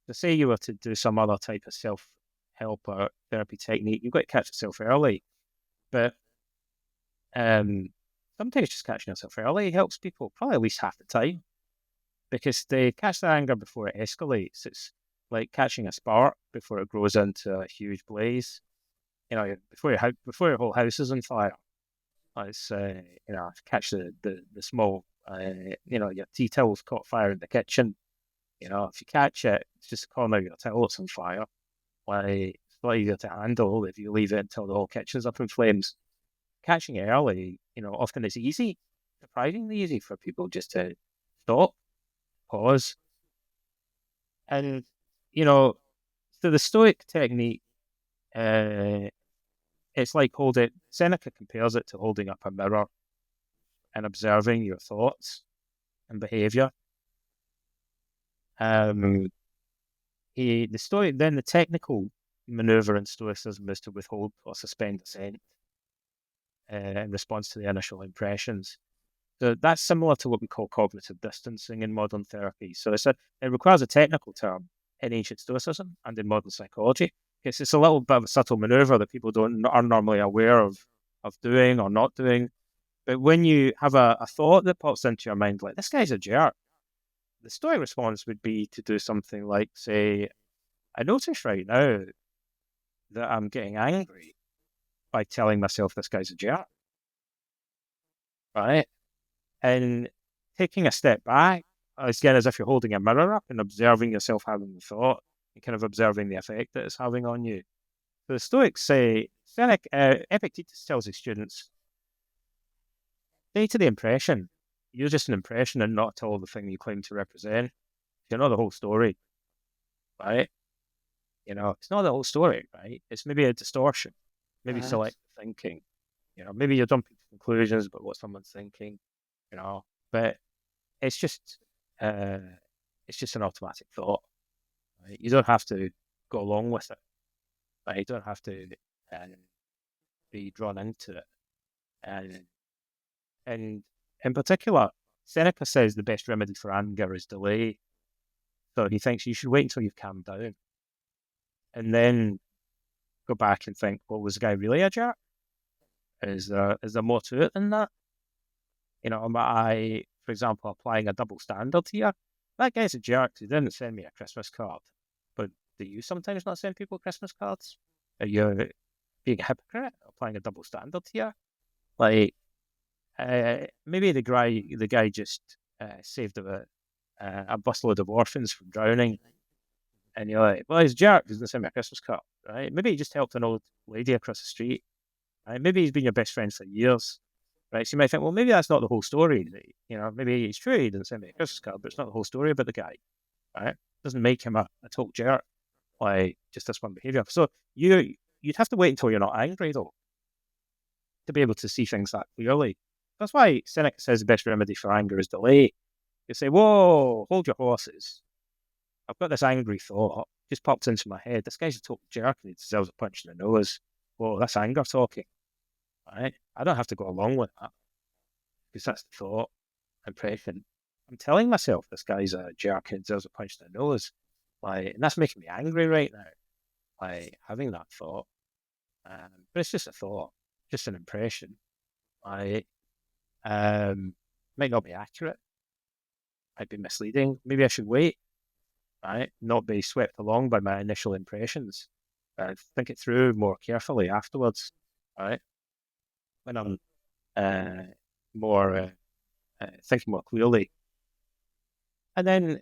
So say you were to do some other type of self-help or therapy technique, you've got to catch yourself early. But sometimes just catching yourself early helps people probably at least half the time, because they catch the anger before it escalates. It's like catching a spark before it grows into a huge blaze. Before your whole house is on fire. It's catch the small your tea towel's caught fire in the kitchen. If you catch it, it's just a corner of your towel that's on fire. Like, it's a lot easier to handle if you leave it until the whole kitchen's up in flames. Catching it early, often it's easy, surprisingly easy for people just to stop, pause. And, so the Stoic technique, it's like Seneca compares it to holding up a mirror and observing your thoughts and behavior. The technical maneuver in Stoicism is to withhold or suspend assent in response to the initial impressions. So that's similar to what we call cognitive distancing in modern therapy. So it requires a technical term in ancient Stoicism and in modern psychology. It's a little bit of a subtle maneuver that people aren't normally aware of doing or not doing. But when you have a thought that pops into your mind, like, this guy's a jerk, the Stoic response would be to do something like, say, I notice right now that I'm getting angry by telling myself this guy's a jerk, right? And taking a step back, again, as if you're holding a mirror up and observing yourself having the thought and kind of observing the effect that it's having on you. So the Stoics say, Epictetus tells his students, stay to the impression. You're just an impression and not at all the thing you claim to represent. You're not the whole story, right? It's not the whole story, right? It's maybe a distortion, maybe selective thinking. Maybe you're jumping to conclusions about what someone's thinking, but it's just an automatic thought. Right? You don't have to go along with it. Right? You don't have to be drawn into it. And in particular, Seneca says the best remedy for anger is delay. So he thinks you should wait until you've calmed down and then go back and think, well, was the guy really a jerk? Is there more to it than that? Am I, for example, applying a double standard here? That guy's a jerk. He didn't send me a Christmas card. But do you sometimes not send people Christmas cards? Are you being a hypocrite, applying a double standard here? Like, maybe the guy just saved a busload of orphans from drowning, and you're like, well, he's a jerk. He doesn't send me a Christmas card, right? Maybe he just helped an old lady across the street. Right? Maybe he's been your best friend for years. Right, so you might think, well, maybe that's not the whole story. Maybe it's true he didn't send me a Christmas card, but it's not the whole story about the guy. Right, doesn't make him a total jerk. Like, just this one behavior. So you'd have to wait until you're not angry, though, to be able to see things that clearly. That's why Seneca says the best remedy for anger is delay. You say, whoa, hold your horses. I've got this angry thought, just popped into my head. This guy's a total jerk and he deserves a punch in the nose. Whoa, that's anger talking. Right? I don't have to go along with that, because that's the thought, impression. I'm telling myself this guy's a jerk and deserves a punch in the nose. Like, and that's making me angry right now. Like, having that thought. But it's just a thought, just an impression. Might not be accurate, might be misleading. Maybe I should wait, right? Not be swept along by my initial impressions. Think it through more carefully afterwards, right? When I'm more thinking more clearly. And then,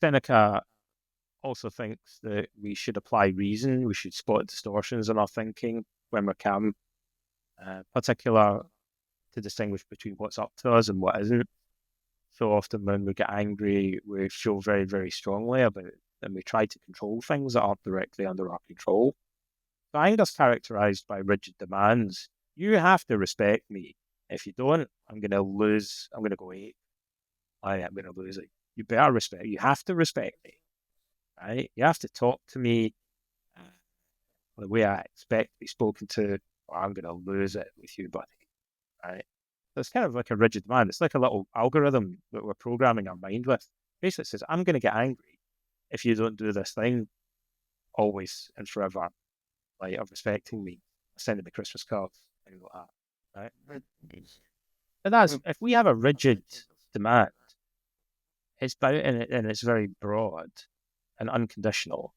Seneca also thinks that we should apply reason. We should spot distortions in our thinking when we're calm, particular to distinguish between what's up to us and what isn't. So often when we get angry, we feel very, very strongly about it, and we try to control things that aren't directly under our control. So anger is characterized by rigid demands. You have to respect me. If you don't, I'm going to lose. I'm going to go ape. I'm going to lose it. You better respect. You have to respect me, right? You have to talk to me uh, the way I expect to be spoken to, or I'm going to lose it with you, buddy. Right? So it's kind of like a rigid demand. It's like a little algorithm that we're programming our mind with. Basically, it says, I'm going to get angry if you don't do this thing always and forever, like of respecting me, sending me Christmas cards, things like that. Right? But that's if we have a rigid demand, it's bound and it's very broad and unconditional.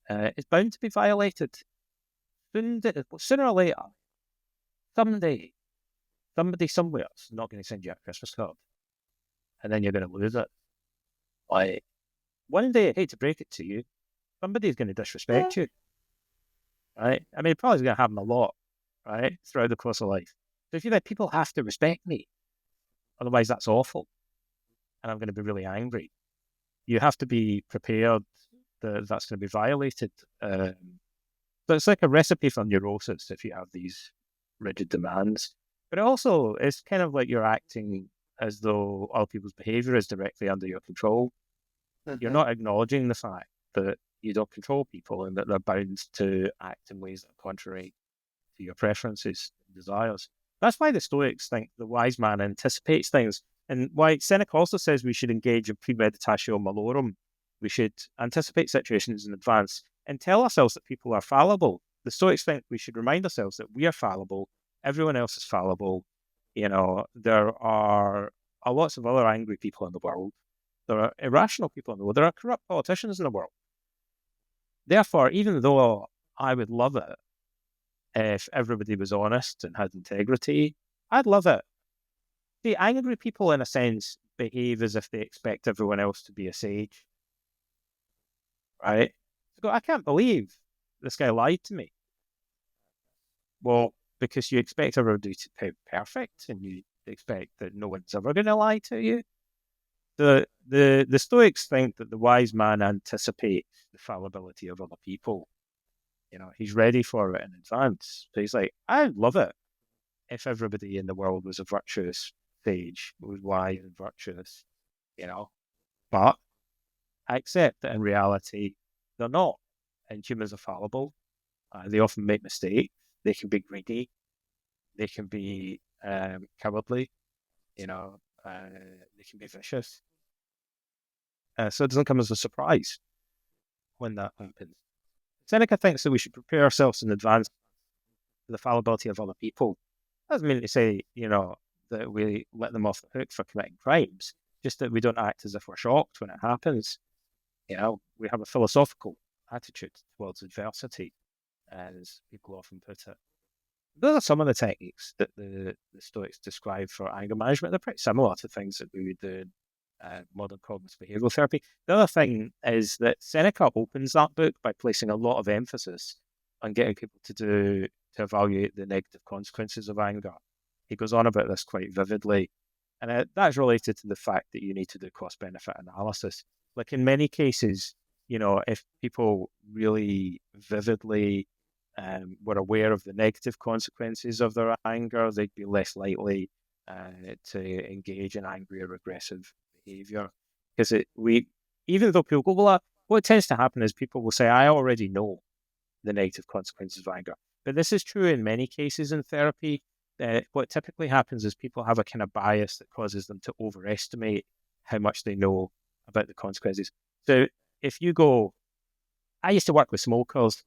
It's bound to be violated sooner or later. Someday, somebody somewhere is not going to send you a Christmas card, and then you're going to lose it. Like one day, I hate to break it to you, somebody's going to disrespect you, right? I mean, it probably is going to happen a lot, right, throughout the course of life. So if you think people have to respect me, otherwise that's awful, and I'm going to be really angry. You have to be prepared that that's going to be violated. So it's like a recipe for neurosis if you have these rigid demands. But also, it's kind of like you're acting as though other people's behavior is directly under your control. You're not acknowledging the fact that you don't control people and that they're bound to act in ways that are contrary to your preferences and desires. That's why the Stoics think the wise man anticipates things, and why Seneca also says we should engage in premeditatio malorum. We should anticipate situations in advance and tell ourselves that people are fallible. The Stoics think we should remind ourselves that we are fallible, everyone else is fallible. You know, there are lots of other angry people in the world. There are irrational people in the world. There are corrupt politicians in the world. Therefore, even though I would love it if everybody was honest and had integrity, I'd love it. See, angry people, in a sense, behave as if they expect everyone else to be a sage, right? They go, I can't believe this guy lied to me. Well, because you expect everybody to be perfect and you expect that no one's ever going to lie to you. The Stoics think that the wise man anticipates the fallibility of other people. You know, he's ready for it in advance. So he's like, I'd love it if everybody in the world was a virtuous sage, was wise and virtuous, you know. But I accept that in reality, they're not. And humans are fallible. They often make mistakes. They can be greedy. They can be cowardly. You know, they can be vicious. So it doesn't come as a surprise when that happens. Seneca thinks that we should prepare ourselves in advance for the fallibility of other people. Doesn't mean to say, you know, that we let them off the hook for committing crimes, just that we don't act as if we're shocked when it happens. You know, we have a philosophical attitude towards adversity, as people often put it. Those are some of the techniques that the Stoics describe for anger management. They're pretty similar to things that we would do in modern cognitive behavioral therapy. The other thing is that Seneca opens that book by placing a lot of emphasis on getting people to evaluate the negative consequences of anger. He goes on about this quite vividly, and that's related to the fact that you need to do cost-benefit analysis. Like in many cases, you know, if people really vividly were aware of the negative consequences of their anger, they'd be less likely to engage in angry or aggressive behavior. Because even though people go, well, what tends to happen is people will say, I already know the negative consequences of anger. But this is true in many cases in therapy. What typically happens is people have a kind of bias that causes them to overestimate how much they know about the consequences. So if you go, I used to work with smokers,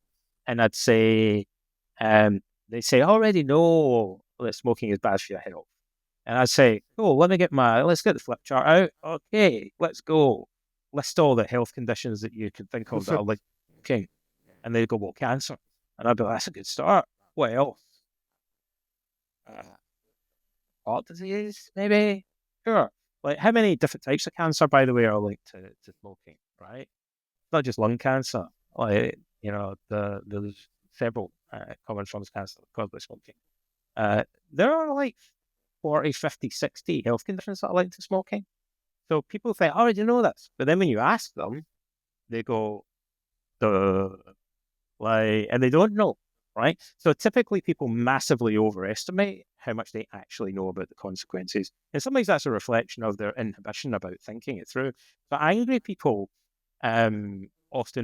and I'd say, they say, I already know that smoking is bad for your health. And I'd say, oh, let's get the flip chart out. Okay, let's go. List all the health conditions that you can think of that are like smoking. And they'd go, well, cancer. And I'd be like, that's a good start. What else? Heart disease, maybe? Sure. Like, how many different types of cancer, by the way, are linked to smoking, right? Not just lung cancer. Like, you know, there's several common forms of cancer caused by smoking. There are like 40, 50, 60 health conditions that are linked to smoking. So people think, oh, did you know this? But then when you ask them, they go, duh. Like, and they don't know. right? So typically people massively overestimate how much they actually know about the consequences. And sometimes that's a reflection of their inhibition about thinking it through. But angry people often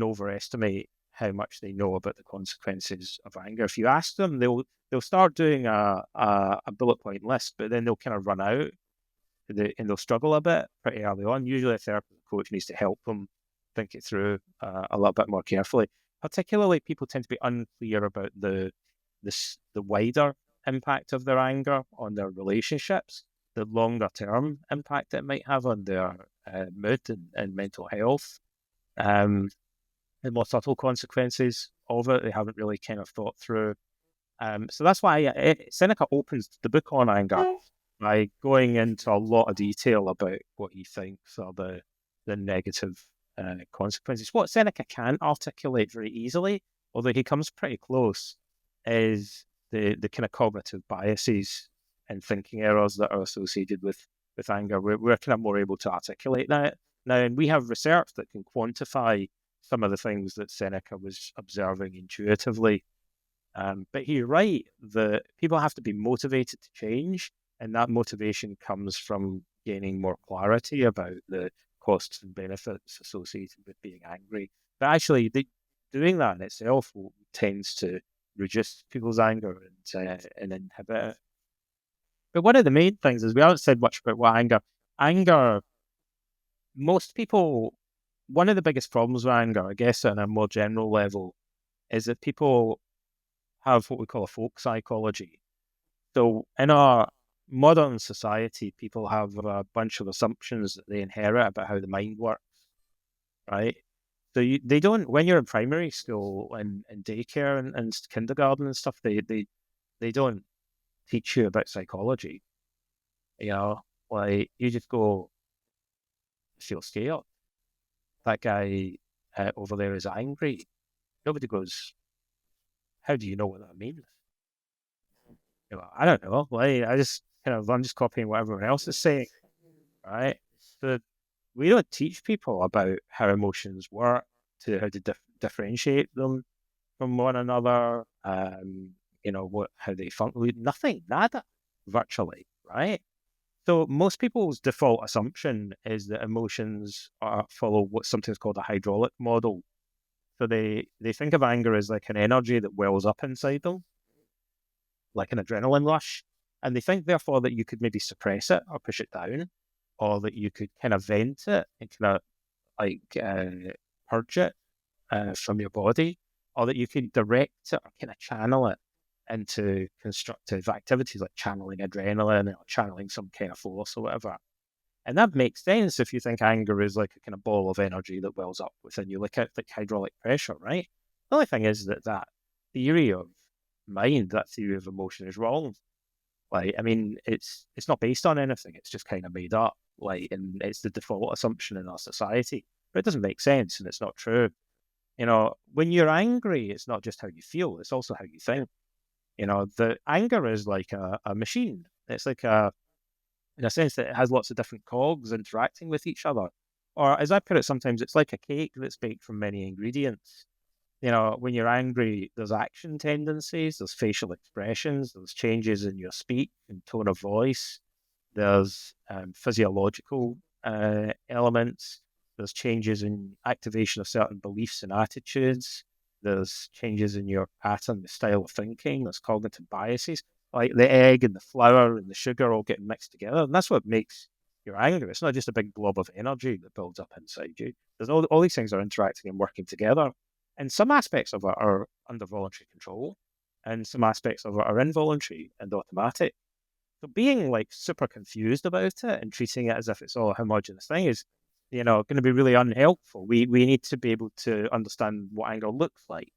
overestimate how much they know about the consequences of anger. If you ask them, they'll start doing a bullet point list, but then they'll kind of run out and they'll struggle a bit pretty early on. Usually a therapist coach needs to help them think it through a little bit more carefully. Particularly, people tend to be unclear about the wider impact of their anger on their relationships, the longer term impact it might have on their mood and mental health, and more subtle consequences of it. They haven't really kind of thought through. So that's why Seneca opens the book on anger by going into a lot of detail about what he thinks are the negative consequences. What Seneca can't articulate very easily, although he comes pretty close, is the kind of cognitive biases and thinking errors that are associated with anger. We're kind of more able to articulate that now, and we have research that can quantify some of the things that Seneca was observing intuitively. But you're right that people have to be motivated to change, and that motivation comes from gaining more clarity about the costs and benefits associated with being angry. But actually, doing that in itself tends to reduce people's anger and inhibit it. But one of the main things is we haven't said much about what anger, most people, one of the biggest problems with anger, I guess, on a more general level, is that people have what we call a folk psychology. So in our modern society, people have a bunch of assumptions that they inherit about how the mind works, right? So they don't, when you're in primary school and daycare and kindergarten and stuff, they don't teach you about psychology. You know, like you just go, feel scared. That guy over there is angry. Nobody goes, how do you know what that means? I don't know. Like I'm just copying what everyone else is saying, right? So we don't teach people about how emotions work, to how to differentiate them from one another. How they function. Nothing, nada, virtually, right? So most people's default assumption is that emotions follow what's sometimes called a hydraulic model. So they think of anger as like an energy that wells up inside them, like an adrenaline rush. And they think, therefore, that you could maybe suppress it or push it down, or that you could kind of vent it and kind of like purge it from your body, or that you could direct it or kind of channel it into constructive activities like channeling adrenaline or channeling some kind of force or whatever. And that makes sense if you think anger is like a kind of ball of energy that wells up within you, like hydraulic pressure, right? The only thing is that theory of mind, that theory of emotion is wrong. Like, I mean, it's not based on anything. It's just kind of made up. Like, and it's the default assumption in our society. But it doesn't make sense, and it's not true. When you're angry, it's not just how you feel; it's also how you think. The anger is like a machine. It's like in a sense that it has lots of different cogs interacting with each other. Or, as I put it, sometimes it's like a cake that's baked from many ingredients. When you're angry, there's action tendencies, there's facial expressions, there's changes in your speech and tone of voice, there's physiological elements, there's changes in activation of certain beliefs and attitudes, there's changes in your pattern, the style of thinking, there's cognitive biases, like the egg and the flour and the sugar all getting mixed together. And that's what makes your anger. It's not just a big blob of energy that builds up inside you. There's all these things are interacting and working together. And some aspects of it are under voluntary control, and some aspects of it are involuntary and automatic. So being like super confused about it and treating it as if it's all a homogenous thing is, going to be really unhelpful. We need to be able to understand what anger looks like.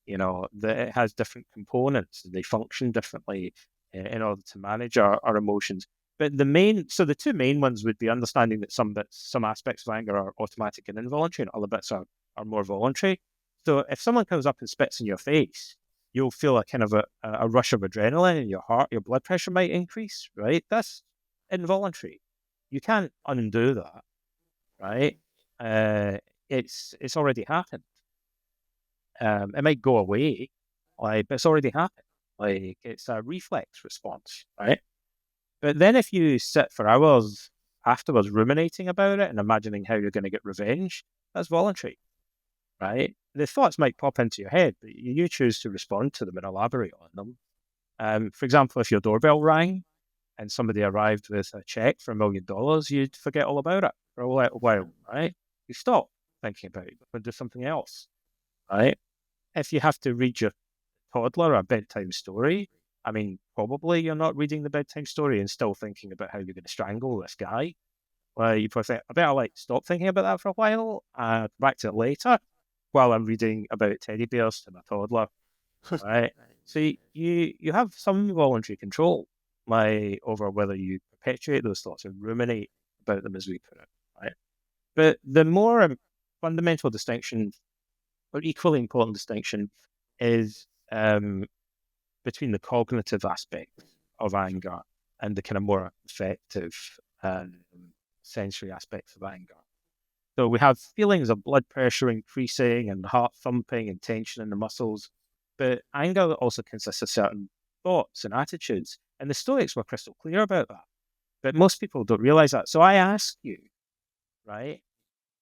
That it has different components, they function differently in order to manage our emotions. But the two main ones would be understanding that some aspects of anger are automatic and involuntary, and other bits are more voluntary. So if someone comes up and spits in your face, you'll feel a kind of a rush of adrenaline in your heart, your blood pressure might increase, right? That's involuntary. You can't undo that, right? It's already happened. It might go away Like, but it's already happened. Like, it's a reflex response, right? But then if you sit for hours afterwards ruminating about it and imagining how you're going to get revenge, that's voluntary, right? The thoughts might pop into your head, but you choose to respond to them and elaborate on them. For example, if your doorbell rang and somebody arrived with a check for $1 million, you'd forget all about it for a little while, right? You stop thinking about it and do something else, right? If you have to read your toddler a bedtime story, I mean, probably you're not reading the bedtime story and still thinking about how you're going to strangle this guy. Well, you probably think, I better like stop thinking about that for a while and come back to it later while I'm reading about teddy bears to my toddler, right? So you have some voluntary control, like over whether you perpetuate those thoughts and ruminate about them, as we put it, right? But the more fundamental distinction, or equally important distinction, is between the cognitive aspects of anger and the kind of more affective sensory aspects of anger. So we have feelings of blood pressure increasing and heart thumping and tension in the muscles, but anger also consists of certain thoughts and attitudes. And the Stoics were crystal clear about that, but most people don't realize that. So I ask you, right?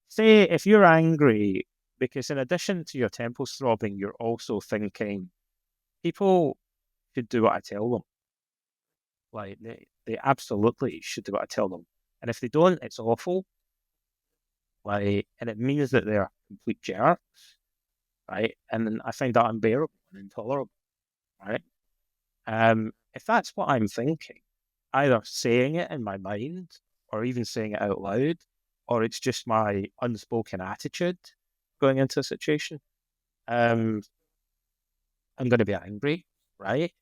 Say if you're angry because in addition to your temples throbbing, you're also thinking, people should do what I tell them. Like they absolutely should do what I tell them. And if they don't, it's awful. Like, and it means that they're complete jerks, right? And then I find that unbearable and intolerable, right? If that's what I'm thinking, either saying it in my mind or even saying it out loud, or it's just my unspoken attitude going into a situation, I'm going to be angry, right?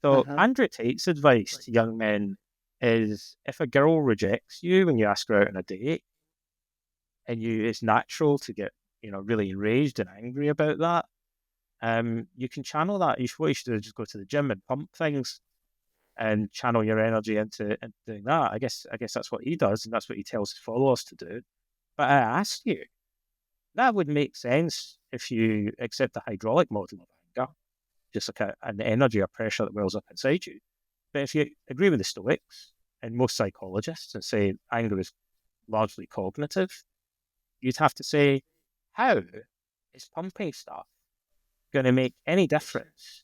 So Uh-huh. Andrew Tate's advice to young men is if a girl rejects you when you ask her out on a date, and it's natural to get, really enraged and angry about that. You can channel that. What you should do is just go to the gym and pump things and channel your energy into doing that. I guess that's what he does, and that's what he tells his followers to do. But I ask you, that would make sense if you accept the hydraulic model of anger, just like an energy or pressure that wells up inside you. But if you agree with the Stoics and most psychologists and say anger is largely cognitive, you'd have to say, how is pumping stuff going to make any difference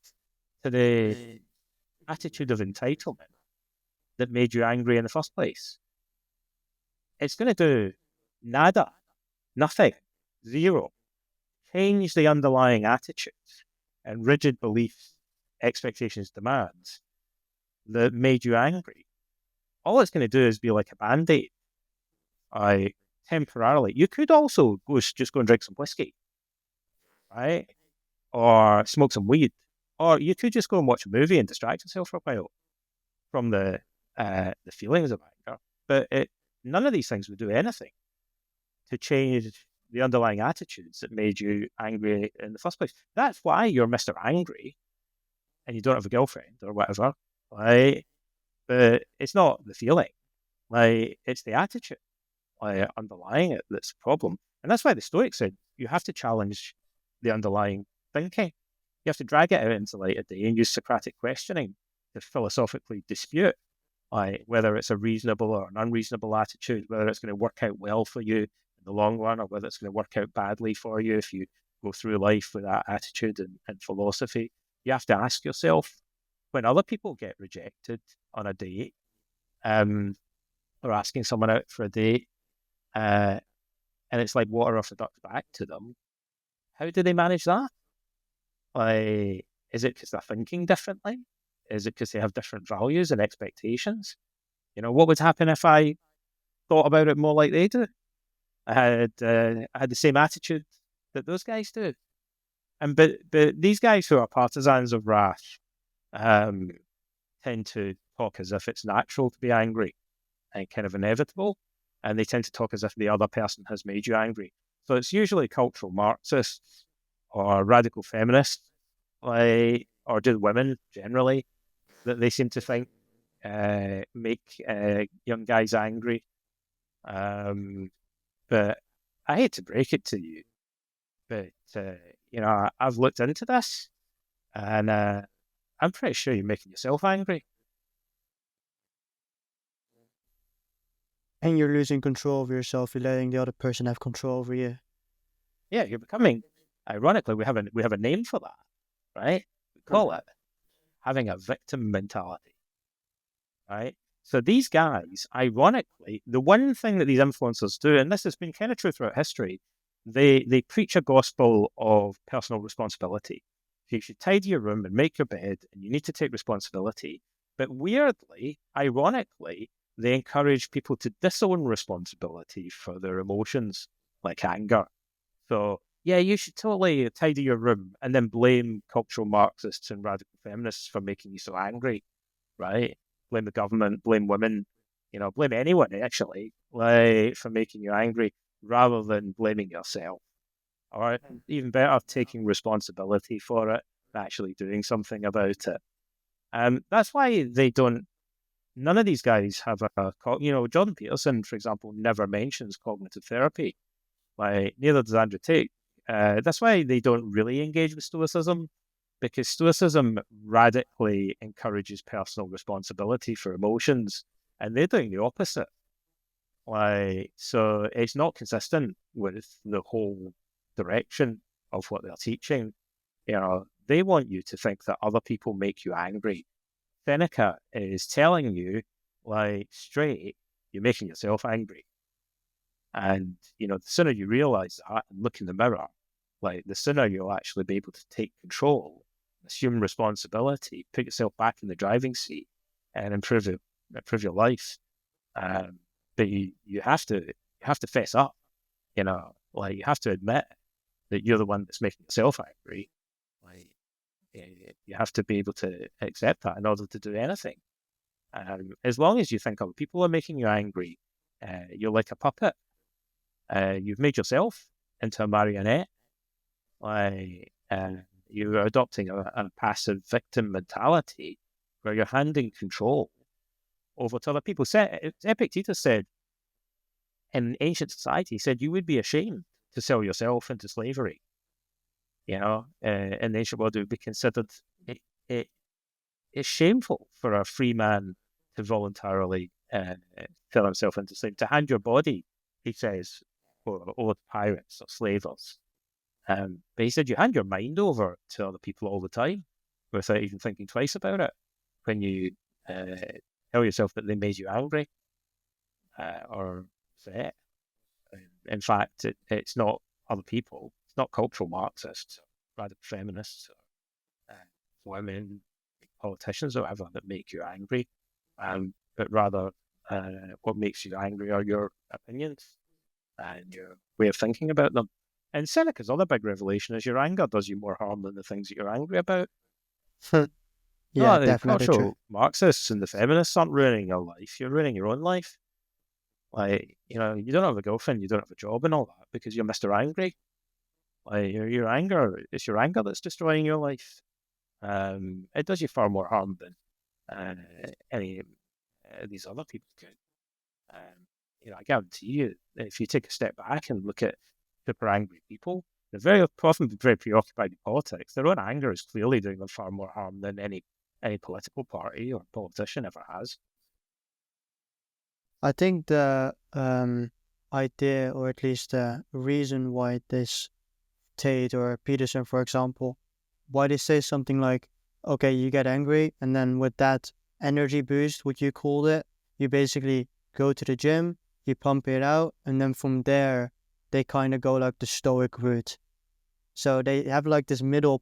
to the attitude of entitlement that made you angry in the first place? It's going to do nada, nothing, zero. Change the underlying attitudes and rigid beliefs, expectations, demands that made you angry. All it's going to do is be like a band-aid. Temporarily. You could also just go and drink some whiskey, right? Or smoke some weed. Or you could just go and watch a movie and distract yourself for a while from the feelings of anger. But none of these things would do anything to change the underlying attitudes that made you angry in the first place. That's why you're Mr. Angry and you don't have a girlfriend or whatever, right? But it's not the feeling, like it's the attitude underlying it that's the problem. And that's why the Stoics said you have to challenge the underlying thinking. You have to drag it out into light of day and use Socratic questioning to philosophically dispute whether it's a reasonable or an unreasonable attitude, whether it's going to work out well for you in the long run or whether it's going to work out badly for you if you go through life with that attitude and philosophy. You have to ask yourself, when other people get rejected on a date or asking someone out for a date, and it's like water off the duck's back to them, how do they manage that? Is it because they're thinking differently? Is it because they have different values and expectations? What would happen if I thought about it more like they do? I had the same attitude that those guys do. But these guys who are partisans of wrath tend to talk as if it's natural to be angry and kind of inevitable, and they tend to talk as if the other person has made you angry. So it's usually cultural Marxists or radical feminists, or just women generally, that they seem to think make young guys angry. But I hate to break it to you, but I've looked into this, And I'm pretty sure you're making yourself angry. And you're losing control of yourself. You're letting the other person have control over you. Yeah, you're becoming. Ironically, we have a name for that, right? We call it having a victim mentality, right? So these guys, ironically, the one thing that these influencers do, and this has been kind of true throughout history, they preach a gospel of personal responsibility. You should tidy your room and make your bed, and you need to take responsibility. But weirdly, ironically, they encourage people to disown responsibility for their emotions, like anger. So yeah, you should totally tidy your room and then blame cultural Marxists and radical feminists for making you so angry, right? Blame the government, blame women, blame anyone actually, like for making you angry, rather than blaming yourself. Or even better, taking responsibility for it, actually doing something about it. That's why they don't. None of these guys have Jordan Peterson, for example, never mentions cognitive therapy. Like neither does Andrew Tate. That's why they don't really engage with Stoicism, because Stoicism radically encourages personal responsibility for emotions, and they're doing the opposite. Like, so it's not consistent with the whole direction of what they're teaching. They want you to think that other people make you angry. Seneca is telling you, like, straight, you're making yourself angry. And, the sooner you realize that and look in the mirror, like the sooner you'll actually be able to take control, assume responsibility, put yourself back in the driving seat and improve your life. But you have to fess up, like you have to admit that you're the one that's making yourself angry. Like you have to be able to accept that in order to do anything. As long as you think other people are making you angry, you're like a puppet. You've made yourself into a marionette. Like, you're adopting a passive victim mentality where you're handing control over to other people. Epictetus said in ancient society, he said you would be ashamed to sell yourself into slavery. In the ancient world, it would be considered it, it's shameful for a free man to voluntarily sell himself into slavery. To hand your body, he says, over to pirates or slavers. But he said you hand your mind over to other people all the time without even thinking twice about it. When you tell yourself that they made you angry or upset. In fact, it's not other people. It's not cultural Marxists, radical feminists, or women, politicians, or whatever that make you angry. But rather, what makes you angry are your opinions and your way of thinking about them. And Seneca's other big revelation is your anger does you more harm than the things that you're angry about. Yeah, No, the definitely true. cultural Marxists and the feminists aren't ruining your life. You're ruining your own life. Like, you don't have a girlfriend, you don't have a job and all that because you're Mr. Angry. Like, your anger, it's your anger that's destroying your life. It does you far more harm than any these other people could. I guarantee you, if you take a step back and look at super angry people, they're very often very preoccupied with politics. Their own anger is clearly doing them far more harm than any political party or politician ever has. I think the idea, or at least the reason why this Tate or Peterson, for example, why they say something like, okay, you get angry, and then with that energy boost, what you called it, you basically go to the gym, you pump it out, and then from there, they kind of go like the Stoic route. So they have like this middle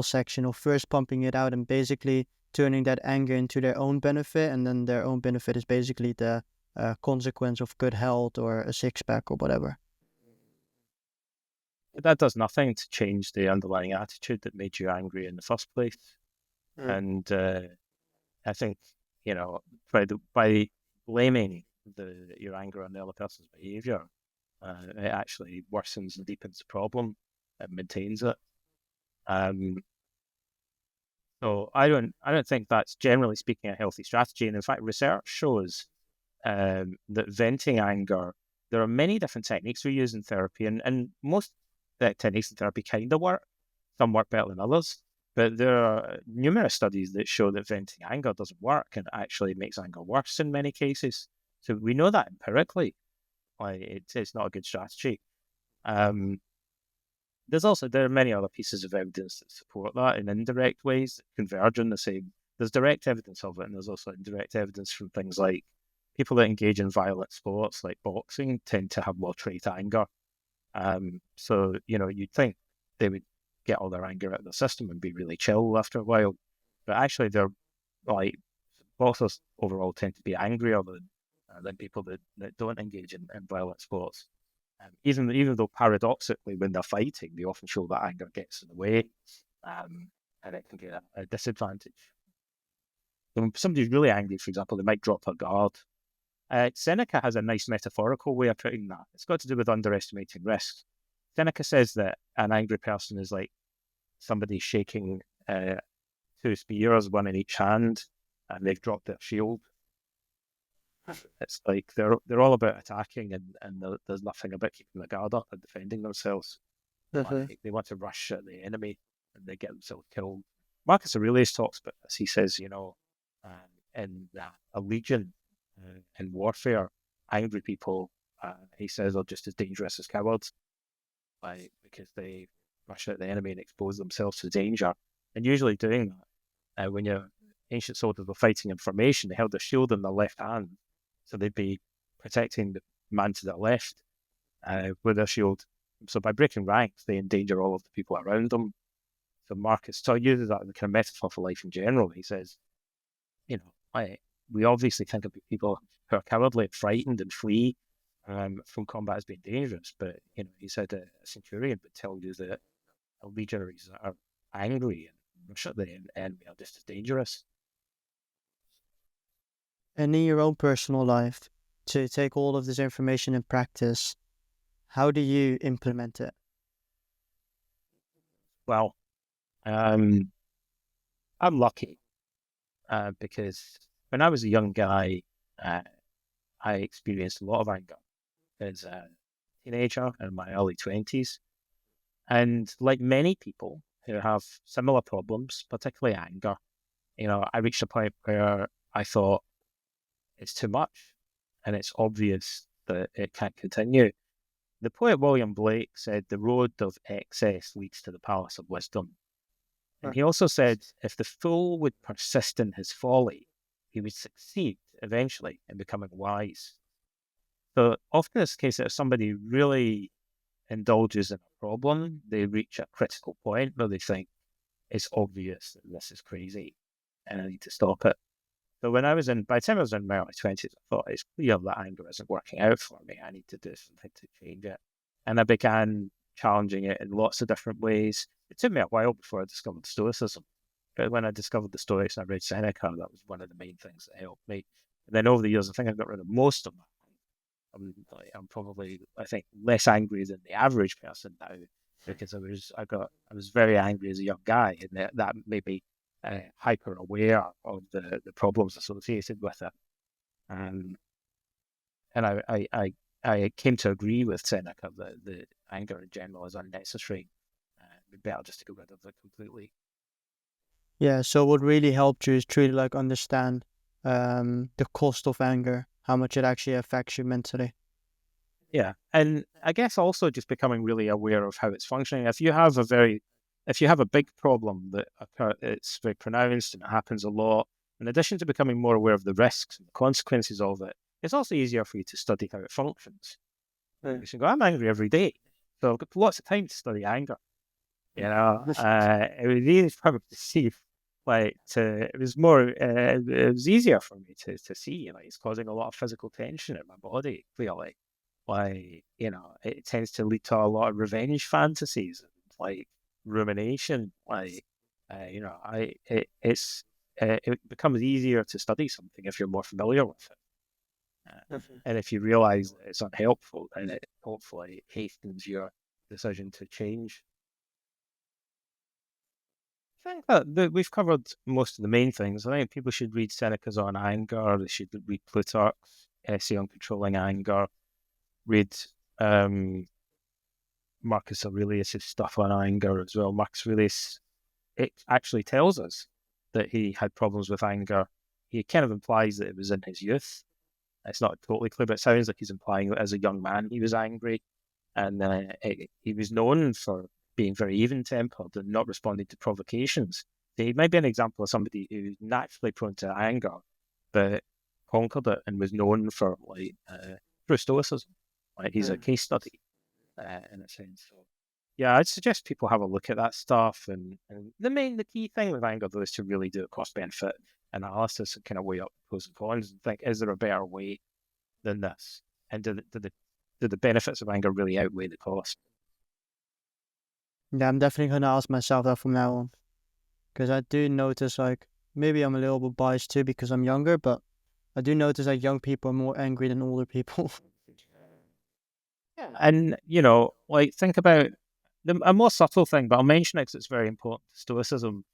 section of first pumping it out and basically turning that anger into their own benefit, and then their own benefit is basically the consequence of good health or a six pack or whatever. That does nothing to change the underlying attitude that made you angry in the first place. Mm. And I think, by blaming your anger on the other person's behavior, it actually worsens and deepens the problem and maintains it. Um, so I don't think that's generally speaking a healthy strategy. And in fact, research shows that venting anger, there are many different techniques we use in therapy, and most techniques in therapy kind of work. Some work better than others. But there are numerous studies that show that venting anger doesn't work and actually makes anger worse in many cases. So we know that empirically, like it's not a good strategy. There are many other pieces of evidence that support that in indirect ways that converge on the same. There's direct evidence of it, and there's also indirect evidence from things like people that engage in violent sports like boxing tend to have more trait anger. So, you'd think they would get all their anger out of the system and be really chill after a while. But actually, they're like, boxers overall tend to be angrier than people that don't engage in violent sports. Even though paradoxically, when they're fighting, they often show that anger gets in the way, and it can be a disadvantage. When somebody's really angry, for example, they might drop a guard. Seneca has a nice metaphorical way of putting that. It's got to do with underestimating risks. Seneca says that an angry person is like somebody shaking two spears, one in each hand, and they've dropped their shield. It's like they're all about attacking, and there's nothing about keeping the guard up and defending themselves. Like, they want to rush at the enemy, and they get themselves killed. Marcus Aurelius talks about this. He says, in a legion in warfare, angry people, he says, are just as dangerous as cowards, because they rush at the enemy and expose themselves to danger. And usually doing that, when your ancient soldiers were fighting in formation, they held their shield in their left hand, so they'd be protecting the man to their left with their shield. So by breaking ranks, they endanger all of the people around them. So Marcus uses that as a kind of metaphor for life in general. He says, we obviously think of people who are cowardly and frightened and flee from combat as being dangerous, but he said a centurion would tell you that legionaries that are angry and rush at the enemy are just as dangerous. And in your own personal life, to take all of this information in practice, how do you implement it? Well, I'm lucky because when I was a young guy, I experienced a lot of anger as a teenager in my early 20s. And like many people who have similar problems, particularly anger, I reached a point where I thought it's too much and it's obvious that it can't continue. The poet William Blake said, "The road of excess leads to the palace of wisdom." And he also said, if the fool would persist in his folly, he would succeed eventually in becoming wise. So often it's the case that if somebody really indulges in a problem, they reach a critical point where they think it's obvious that this is crazy and I need to stop it. So by the time I was in my early 20s, I thought it's clear that anger isn't working out for me. I need to do something to change it. And I began challenging it in lots of different ways. It took me a while before I discovered Stoicism. But when I discovered the Stoics and I read Seneca, that was one of the main things that helped me. And then over the years, I think I got rid of most of them. I'm probably, I think, less angry than the average person now, because I was very angry as a young guy, and that made me hyper aware of the problems associated with it. And I came to agree with Seneca that the anger in general is unnecessary. It'd be better just to get rid of it completely. Yeah, so what really helped you is truly like understand the cost of anger, how much it actually affects you mentally. Yeah, and I guess also just becoming really aware of how it's functioning. If you have a big problem that it's very pronounced and it happens a lot, in addition to becoming more aware of the risks and the consequences of it, it's also easier for you to study how it functions. You can go, I'm angry every day, so I've got lots of time to study anger. It was easy for me to see, it was easier for me to see, it's causing a lot of physical tension in my body, clearly. It tends to lead to a lot of revenge fantasies and rumination. It becomes easier to study something if you're more familiar with it. And if you realize that it's unhelpful, then it hopefully hastens your decision to change. I think that we've covered most of the main things. I think people should read Seneca's on anger. They should read Plutarch's essay on controlling anger. Read Marcus Aurelius' stuff on anger as well. Marcus Aurelius it actually tells us that he had problems with anger. He kind of implies that it was in his youth. It's not totally clear, but it sounds like he's implying that as a young man he was angry, and he was known for being very even-tempered and not responding to provocations. So he might be an example of somebody who's naturally prone to anger, but conquered it and was known for through Stoicism. Like he's a case study in a sense. So, yeah, I'd suggest people have a look at that stuff. And the key thing with anger though is to really do a cost benefit analysis and kind of weigh up pros and cons and think, is there a better way than this? And do the benefits of anger really outweigh the cost? Yeah, I'm definitely gonna ask myself that from now on, because I do notice like maybe I'm a little bit biased too because I'm younger, but I do notice that young people are more angry than older people. Yeah. And, think about a more subtle thing, but I'll mention it because it's very important to Stoicism.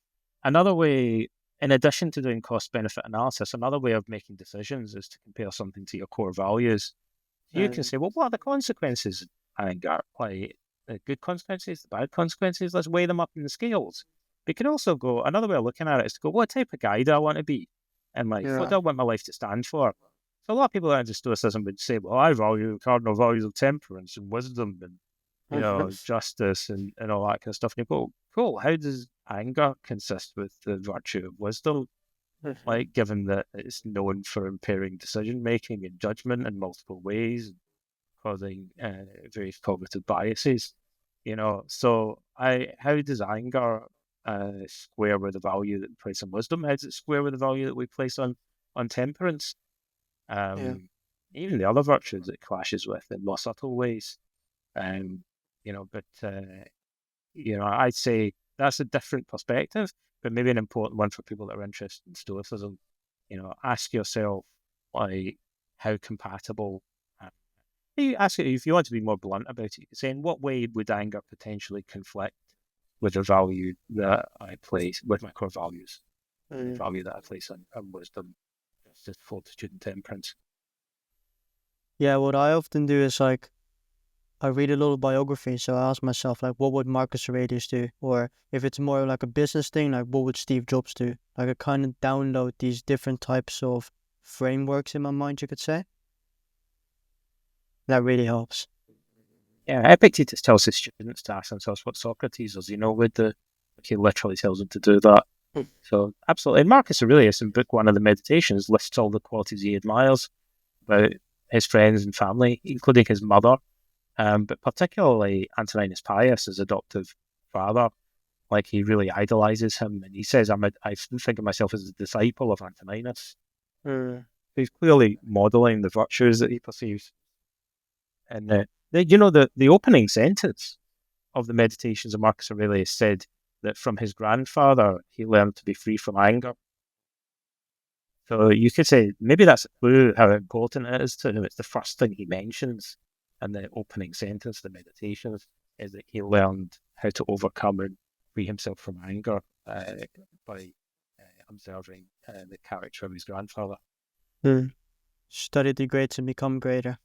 Another way, in addition to doing cost benefit analysis, another way of making decisions is to compare something to your core values. You can say, well, what are the consequences of anger? Like the good consequences, the bad consequences, let's weigh them up in the scales. We can also go, another way of looking at it is to go, what type of guy do I want to be in life? What do I want my life to stand for? So a lot of people that are into Stoicism would say, well, I value cardinal values of temperance and wisdom and, justice and all that kind of stuff. And you go, cool, how does anger consist with the virtue of wisdom? Like, given that it's known for impairing decision making and judgment in multiple ways, causing various cognitive biases. So how does anger square with the value that we place on wisdom? How does it square with the value that we place on temperance? Even the other virtues it clashes with in more subtle ways. But I'd say that's a different perspective, but maybe an important one for people that are interested in Stoicism. Ask yourself, like, how compatible. You ask it if you want to be more blunt about it. Say, in what way would anger potentially conflict with the value that I place with my core values, the value that I place on wisdom, justice, fortitude, and temperance. Yeah, what I often do is like I read a little biography, so I ask myself like, what would Marcus Aurelius do? Or if it's more like a business thing, like what would Steve Jobs do? Like I kind of download these different types of frameworks in my mind, you could say. That really helps. Yeah, Epictetus tells his students to ask themselves what Socrates does. He literally tells them to do that. So absolutely. And Marcus Aurelius in book one of the Meditations lists all the qualities he admires about his friends and family, including his mother, but particularly Antoninus Pius, his adoptive father. Like he really idolizes him, and he says, I think of myself as a disciple of Antoninus." He's clearly modeling the virtues that he perceives. And the opening sentence of the Meditations of Marcus Aurelius said that from his grandfather he learned to be free from anger. So you could say maybe that's a clue how important it is to him. It's the first thing he mentions in the opening sentence of the Meditations is that he learned how to overcome and free himself from anger by observing the character of his grandfather. Study the greats and become greater.